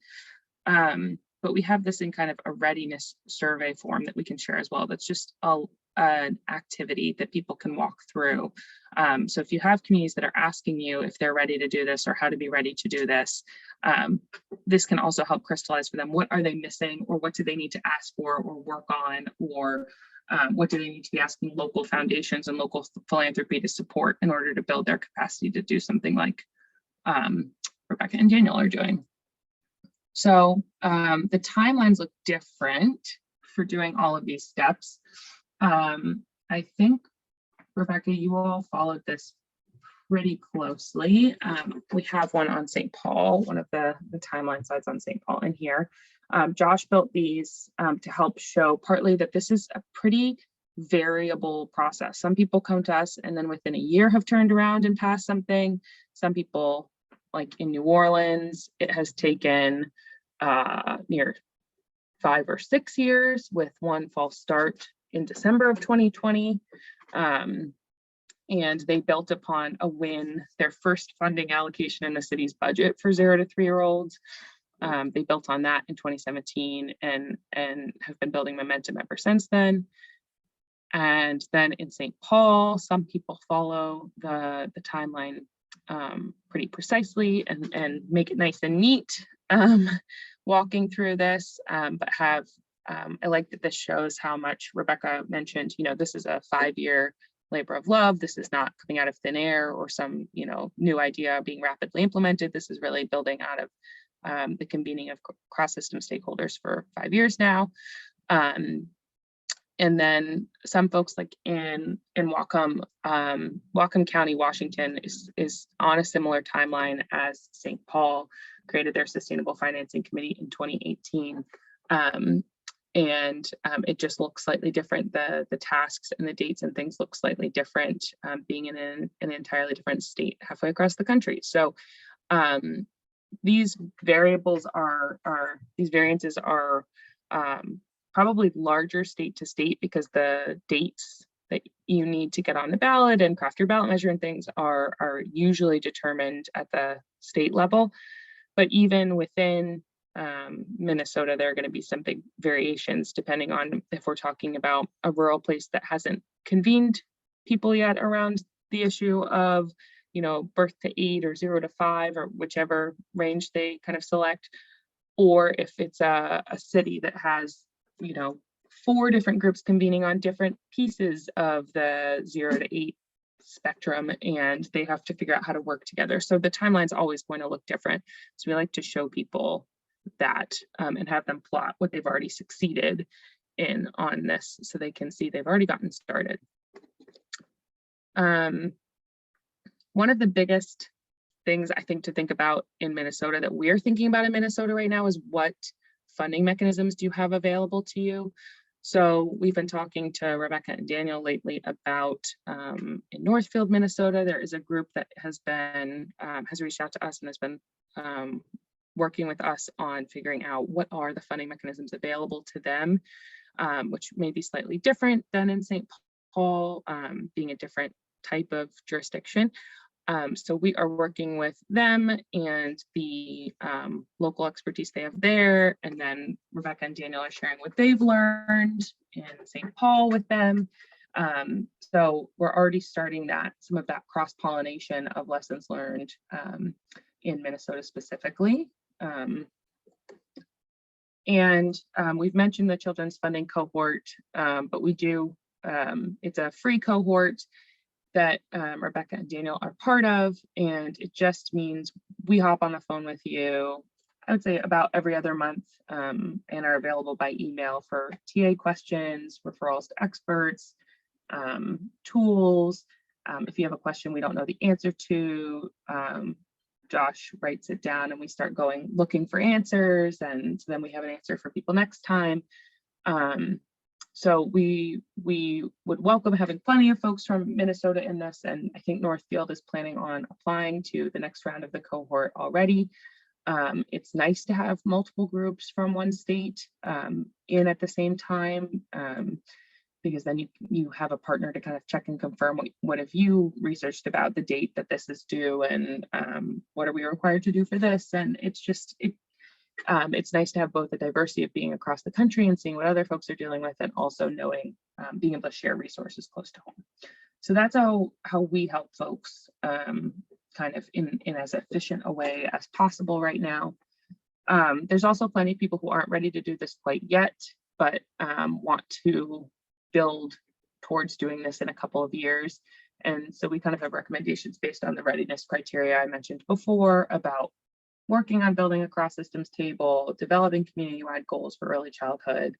But we have this in kind of a readiness survey form that we can share as well. That's just an activity that people can walk through. So if you have communities that are asking you if they're ready to do this or how to be ready to do this, this can also help crystallize for them what are they missing, or what do they need to ask for or work on, or what do they need to be asking local foundations and local philanthropy to support in order to build their capacity to do something like Rebecca and Daniel are doing. So the timelines look different for doing all of these steps. I think, Rebecca, you all followed this pretty closely. We have one on St. Paul, one of the timeline slides on St. Paul in here. Josh built these to help show partly that this is a pretty variable process. Some people come to us and then within a year have turned around and passed something. Some people, like in New Orleans, it has taken near 5 or 6 years, with one false start in December of 2020. And they built upon a win, their first funding allocation in the city's budget for 0 to 3-year-olds. They built on that in 2017 and have been building momentum ever since then. And then in St. Paul, some people follow the timeline pretty precisely and make it nice and neat walking through this, but have, I like that this shows how much Rebecca mentioned, you know, this is a 5-year labor of love. This is not coming out of thin air or some, you know, new idea being rapidly implemented. This is really building out of the convening of cross-system stakeholders for 5 years now. And then some folks like in Whatcom County, Washington is on a similar timeline as St. Paul, created their Sustainable Financing Committee in 2018. It just looks slightly different. The tasks and the dates and things look slightly different, being in an entirely different state halfway across the country. So these variables these variances are probably larger state to state, because the dates that you need to get on the ballot and craft your ballot measure and things are usually determined at the state level. But even within Minnesota, there are going to be some big variations depending on if we're talking about a rural place that hasn't convened people yet around the issue of, you know, birth to 8 or 0 to 5 or whichever range they kind of select, or if it's a city that has, you know, 4 different groups convening on different pieces of the 0 to 8 spectrum, and they have to figure out how to work together. So the timeline's always going to look different. So we like to show people that and have them plot what they've already succeeded in on this so they can see they've already gotten started. One of the biggest things I think to think about in Minnesota that we're thinking about in Minnesota right now is what funding mechanisms do you have available to you? So we've been talking to Rebecca and Daniel lately about in Northfield, Minnesota, there is a group that has been, has reached out to us and has been working with us on figuring out what are the funding mechanisms available to them, which may be slightly different than in St. Paul, being a different type of jurisdiction. So we are working with them and the local expertise they have there. And then Rebecca and Daniel are sharing what they've learned in St. Paul with them. So we're already starting some of that cross-pollination of lessons learned in Minnesota specifically. We've mentioned the children's funding cohort, but we do, it's a free cohort that Rebecca and Daniel are part of, and it just means we hop on the phone with you, I would say about every other month, and are available by email for TA questions, referrals to experts, tools. If you have a question we don't know the answer to, Josh writes it down and we start looking for answers, and then we have an answer for people next time. So we would welcome having plenty of folks from Minnesota in this, and I think Northfield is planning on applying to the next round of the cohort already. It's nice to have multiple groups from one state in at the same time, because then you have a partner to kind of check and confirm what have you researched about the date that this is due, and what are we required to do for this, and it's nice to have both the diversity of being across the country and seeing what other folks are dealing with, and also knowing, being able to share resources close to home. So that's how we help folks kind of in as efficient a way as possible right now. There's also plenty of people who aren't ready to do this quite yet, but want to build towards doing this in a couple of years. And so we kind of have recommendations based on the readiness criteria I mentioned before about working on building a cross-systems table, developing community-wide goals for early childhood,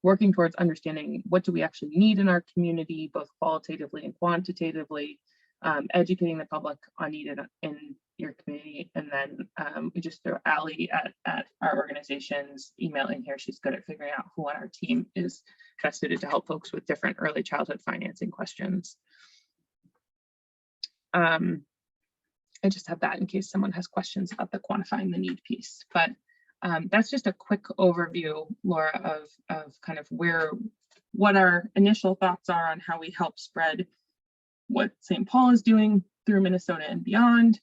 working towards understanding what do we actually need in our community, both qualitatively and quantitatively, educating the public on need in your community. And then we just throw Allie at our organization's email in here. She's good at figuring out who on our team is best suited to help folks with different early childhood financing questions. I just have that in case someone has questions about the quantifying the need piece, but that's just a quick overview, Laura, of kind of what our initial thoughts are on how we help spread what St. Paul is doing through Minnesota and beyond.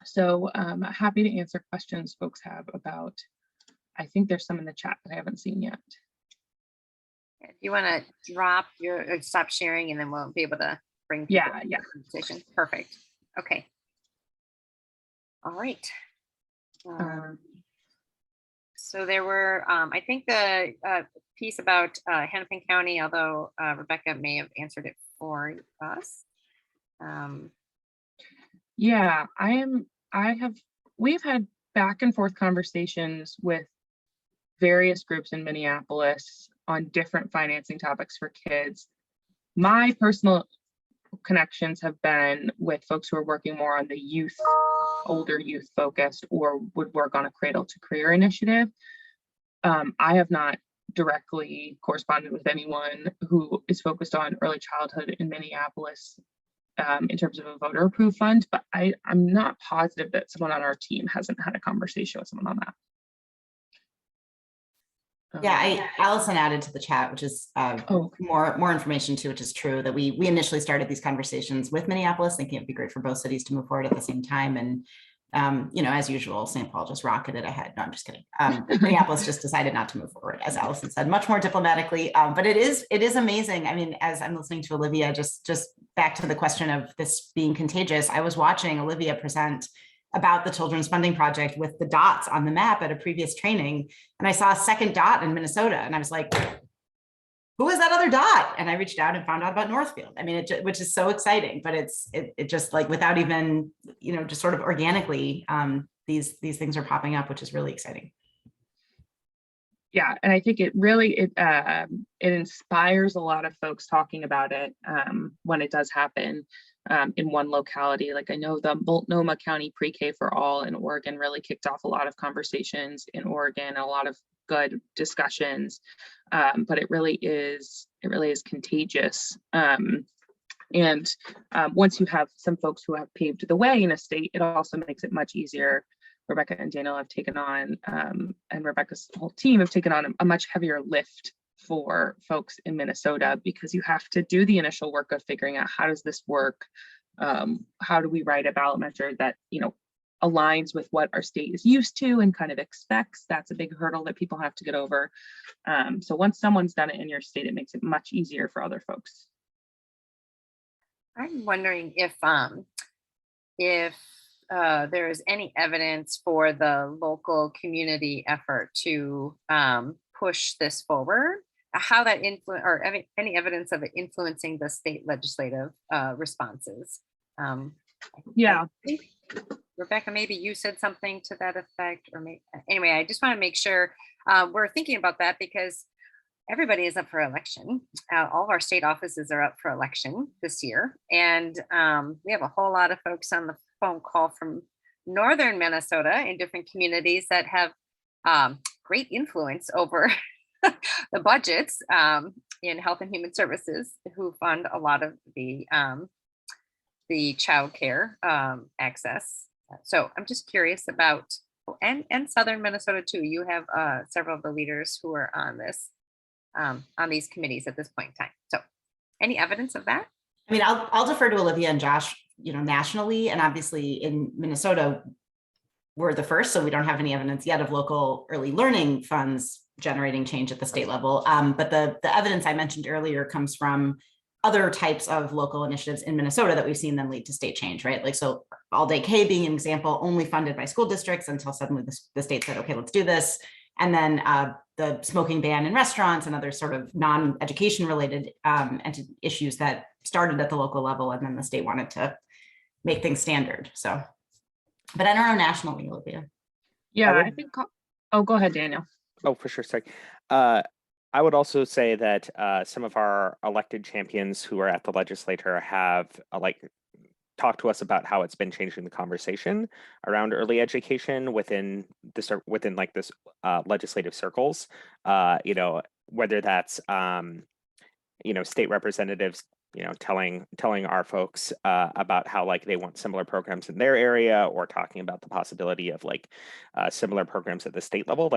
So I'm happy to answer questions folks have about, I think there's some in the chat that I haven't seen yet. If you want to drop your stop sharing, and then we'll be able to bring people to the conversation. Perfect. Okay. All right. So there were, I think the piece about Hennepin County, although Rebecca may have answered it for us. Yeah, we've had back and forth conversations with various groups in Minneapolis on different financing topics for kids. My personal connections have been with folks who are working more on the youth, older youth focused, or would work on a cradle to career initiative. I have not directly corresponded with anyone who is focused on early childhood in Minneapolis in terms of a voter approved fund, but I'm not positive that someone on our team hasn't had a conversation with someone on that. Yeah, Allison added to the chat, which is more information too, which is true, that we initially started these conversations with Minneapolis, thinking it'd be great for both cities to move forward at the same time. And as usual, St. Paul just rocketed ahead. No, I'm just kidding. Minneapolis just decided not to move forward, as Allison said, much more diplomatically. But it is amazing. I mean, as I'm listening to Olivia, just back to the question of this being contagious, I was watching Olivia present about the Children's Funding Project with the dots on the map at a previous training. And I saw a second dot in Minnesota. And I was like, who is that other dot? And I reached out and found out about Northfield. I mean, which is so exciting, but it just like without even, just sort of organically, these things are popping up, which is really exciting. Yeah, and I think it really, it inspires a lot of folks talking about it when it does happen in one locality. Like I know the Multnomah County Pre-K for All in Oregon really kicked off a lot of conversations in Oregon, a lot of good discussions, but it really is contagious. Once you have some folks who have paved the way in a state, it also makes it much easier. Rebecca and Daniel have taken on, and Rebecca's whole team have taken on a much heavier lift for folks in Minnesota, because you have to do the initial work of figuring out how does this work? How do we write a ballot measure that, aligns with what our state is used to and kind of expects? That's a big hurdle that people have to get over. So once someone's done it in your state, it makes it much easier for other folks. I'm wondering if there is any evidence for the local community effort to push this forward, how that influence, or any evidence of it influencing the state legislative responses. Yeah. Rebecca, maybe you said something to that effect, or anyway, I just want to make sure we're thinking about that, because everybody is up for election. All of our state offices are up for election this year. And we have a whole lot of folks on the phone call from northern Minnesota in different communities that have great influence over the budgets in Health and Human Services, who fund a lot of the child care access. So I'm just curious about, and southern Minnesota too. You have several of the leaders who are on this, on these committees at this point in time. So any evidence of that? I mean, I'll defer to Olivia and Josh, nationally, and obviously in Minnesota, we're the first, so we don't have any evidence yet of local early learning funds generating change at the state level. But the evidence I mentioned earlier comes from other types of local initiatives in Minnesota that we've seen them lead to state change, right? Like, so All Day K being an example, only funded by school districts until suddenly the state said, okay, let's do this. And then the smoking ban in restaurants and other sort of non-education related issues that started at the local level, and then the state wanted to make things standard. So, but I don't know nationally, Olivia. Yeah, I think, oh, go ahead, Daniel. Oh, for sure, sorry. I would also say that some of our elected champions who are at the legislature have talked to us about how it's been changing the conversation around early education within this legislative circles. Whether that's state representatives telling our folks about how they want similar programs in their area, or talking about the possibility of similar programs at the state level.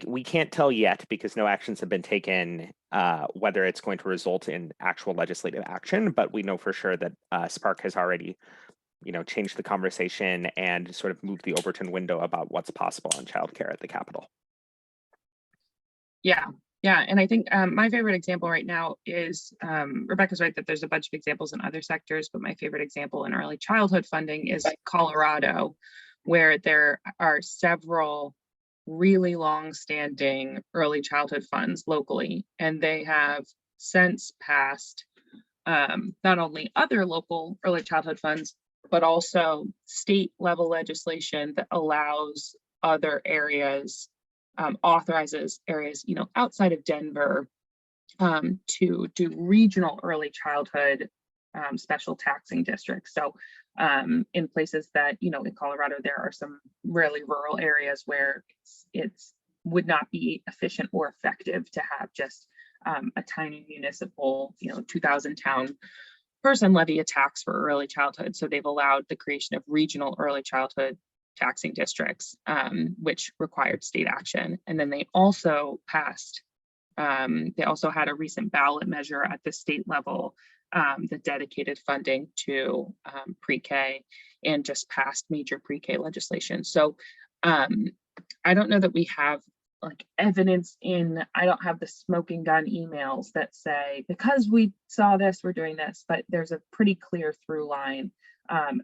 We can't tell yet, because no actions have been taken, whether it's going to result in actual legislative action, but we know for sure that Spark has already changed the conversation and sort of moved the Overton window about what's possible on childcare at the Capitol. Yeah, and I think my favorite example right now is, Rebecca's right that there's a bunch of examples in other sectors, but my favorite example in early childhood funding is Colorado, where there are several really long-standing early childhood funds locally, and they have since passed not only other local early childhood funds, but also state level legislation that allows other areas, authorizes areas outside of Denver to do regional early childhood special taxing districts. So in places that, in Colorado, there are some really rural areas where it's would not be efficient or effective to have just a tiny municipal, 2,000 town person levy a tax for early childhood. So they've allowed the creation of regional early childhood taxing districts, which required state action. And then they also passed, they also had a recent ballot measure at the state level the dedicated funding to pre-K and just passed major pre-K legislation. So I don't know that we have like evidence I don't have the smoking gun emails that say, because we saw this, we're doing this, but there's a pretty clear through line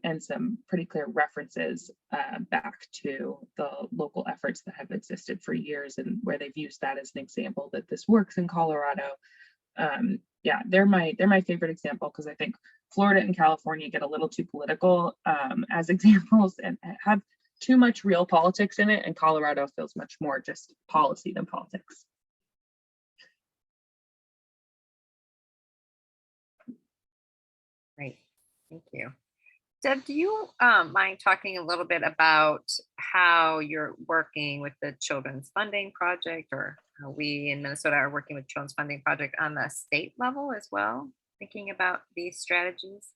and some pretty clear references back to the local efforts that have existed for years and where they've used that as an example that this works in Colorado. Yeah, they're my favorite example because I think Florida and California get a little too political as examples and have too much real politics in it, and Colorado feels much more just policy than politics. Great, thank you. Deb, do you mind talking a little bit about how you're working with the Children's Funding Project, or how we in Minnesota are working with Children's Funding Project on the state level as well, thinking about these strategies?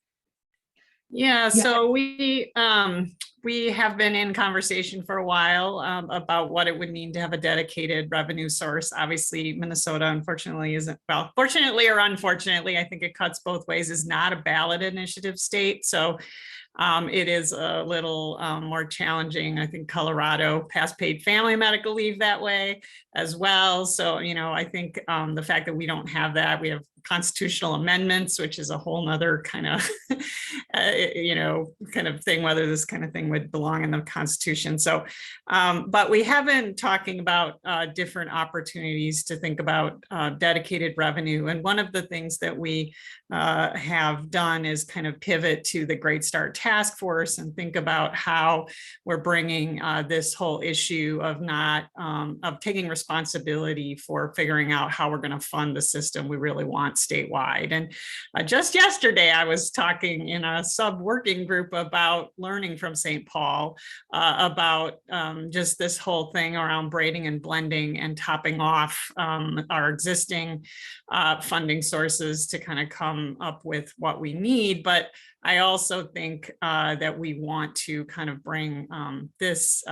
Yeah, so we have been in conversation for a while about what it would mean to have a dedicated revenue source. Obviously, Minnesota, unfortunately, isn't, well, fortunately or unfortunately, I think it cuts both ways, is not a ballot initiative state. So it is a little more challenging. I think Colorado passed paid family medical leave that way as well. So, you know, I think the fact that we don't have that, we have constitutional amendments, which is a whole nother kind of, you know, kind of thing, whether this kind of thing would belong in the Constitution. So, but we have been talking about different opportunities to think about dedicated revenue. And one of the things that we have done is kind of pivot to the Great Start Task Force and think about how we're bringing this whole issue of of taking responsibility for figuring out how we're going to fund the system we really want statewide. And just yesterday, I was talking in a sub-working group about learning from St. Paul about just this whole thing around braiding and blending and topping off our existing funding sources to kind of come up with what we need. But I also think that we want to kind of bring this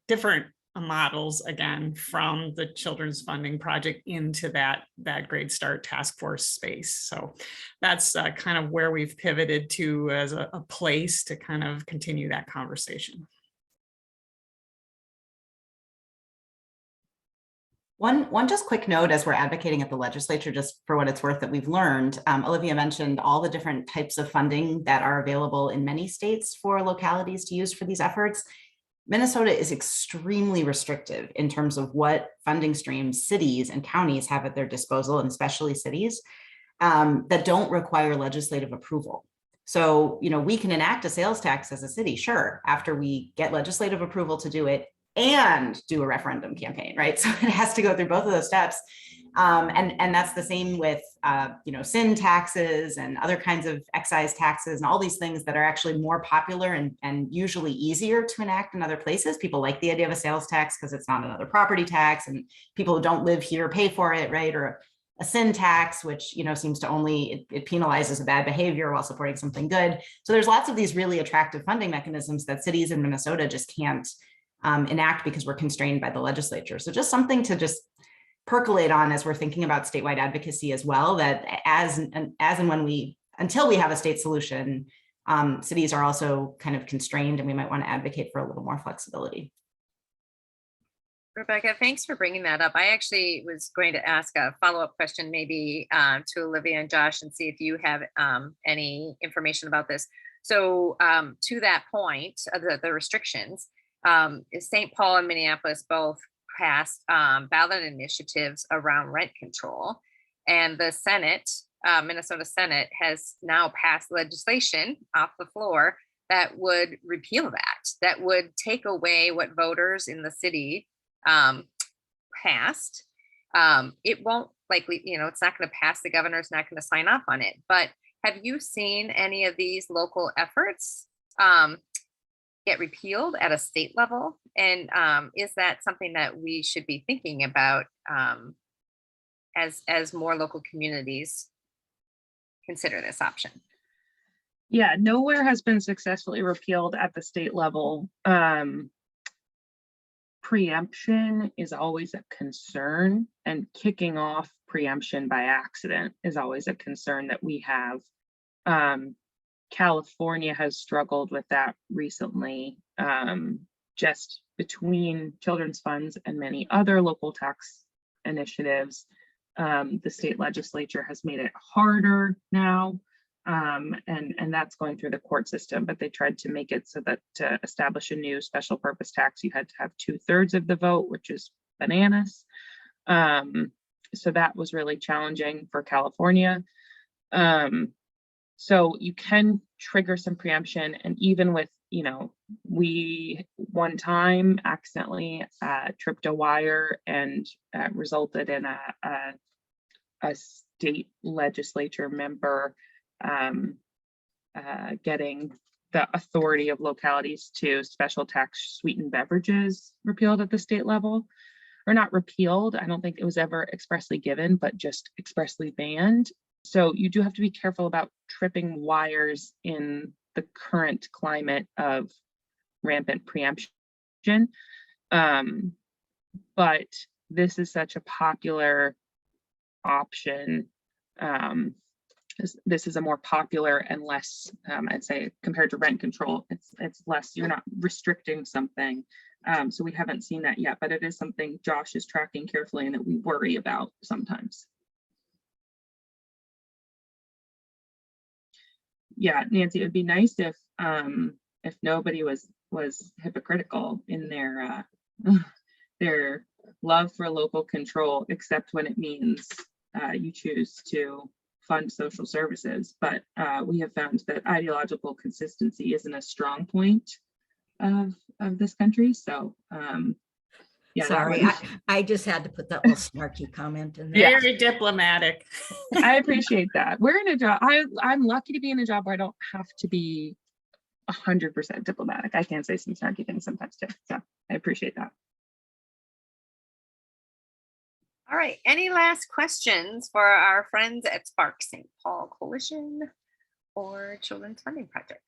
different models again from the Children's Funding Project into that Great Start Task Force space. So that's kind of where we've pivoted to as a place to kind of continue that conversation. One just quick note as we're advocating at the legislature, just for what it's worth, that we've learned. Olivia mentioned all the different types of funding that are available in many states for localities to use for these efforts. Minnesota is extremely restrictive in terms of what funding streams cities and counties have at their disposal, and especially cities that don't require legislative approval. So, you know, we can enact a sales tax as a city, sure, after we get legislative approval to do it and do a referendum campaign, right? So it has to go through both of those steps. And that's the same with, you know, sin taxes and other kinds of excise taxes and all these things that are actually more popular and usually easier to enact in other places. People like the idea of a sales tax because it's not another property tax, and people who don't live here pay for it, right? Or a sin tax, which, you know, seems to only, it penalizes a bad behavior while supporting something good. So there's lots of these really attractive funding mechanisms that cities in Minnesota just can't enact because we're constrained by the legislature. So just something to just percolate on as we're thinking about statewide advocacy as well, that as and when until we have a state solution, cities are also kind of constrained, and we might want to advocate for a little more flexibility. Rebecca, thanks for bringing that up. I actually was going to ask a follow-up question maybe to Olivia and Josh and see if you have any information about this. So to that point of the restrictions, St. Paul and Minneapolis both passed ballot initiatives around rent control, and the Senate, Minnesota Senate, has now passed legislation off the floor that would repeal that would take away what voters in the city passed. It won't likely, you know, it's not going to pass. The governor's not going to sign off on it. But have you seen any of these local efforts get repealed at a state level? And is that something that we should be thinking about as more local communities consider this option? Yeah, nowhere has been successfully repealed at the state level. Preemption is always a concern, and kicking off preemption by accident is always a concern that we have California has struggled with that recently, just between children's funds and many other local tax initiatives. The state legislature has made it harder now, and that's going through the court system, but they tried to make it so that to establish a new special purpose tax, you had to have 2/3 of the vote, which is bananas. So that was really challenging for California. So you can trigger some preemption, and even with, you know, we one time accidentally tripped a wire and resulted in a state legislature member getting the authority of localities to special tax sweetened beverages repealed at the state level, or not repealed. I don't think it was ever expressly given, but just expressly banned. So you do have to be careful about tripping wires in the current climate of rampant preemption. But this is such a popular option. This is a more popular and less, I'd say, compared to rent control, it's less, you're not restricting something. So we haven't seen that yet, but it is something Josh is tracking carefully and that we worry about sometimes. Yeah, Nancy, it would be nice if nobody was hypocritical in their their love for local control, except when it means you choose to fund social services. But we have found that ideological consistency isn't a strong point of this country. So yeah, sorry, I just had to put that little snarky comment in there. Very diplomatic. I appreciate that. We're in a job. I'm lucky to be in a job where I don't have to be 100% diplomatic. I can say some snarky things sometimes too. So I appreciate that. All right, any last questions for our friends at Spark St. Paul Coalition or Children's Funding Project?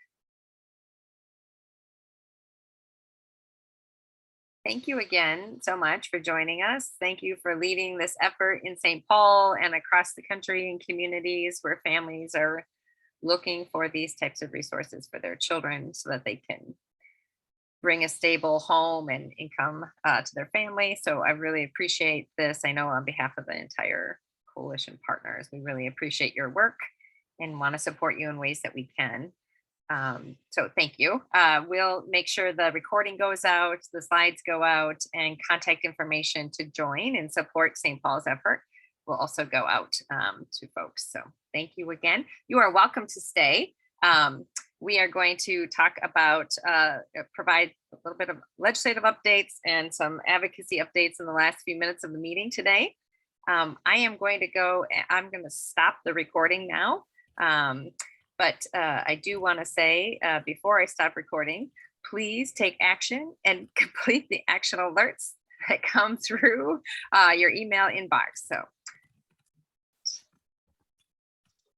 Thank you again so much for joining us. Thank you for leading this effort in St. Paul and across the country in communities where families are looking for these types of resources for their children so that they can bring a stable home and income to their family. So I really appreciate this. I know on behalf of the entire coalition partners, we really appreciate your work and want to support you in ways that we can. So thank you. We'll make sure the recording goes out, the slides go out, and contact information to join and support St. Paul's effort will also go out to folks. So thank you again. You are welcome to stay. We are going to talk about, provide a little bit of legislative updates and some advocacy updates in the last few minutes of the meeting today. I am going to go, I'm going to stop the recording now. But I do want to say before I stop recording, please take action and complete the action alerts that come through your email inbox. So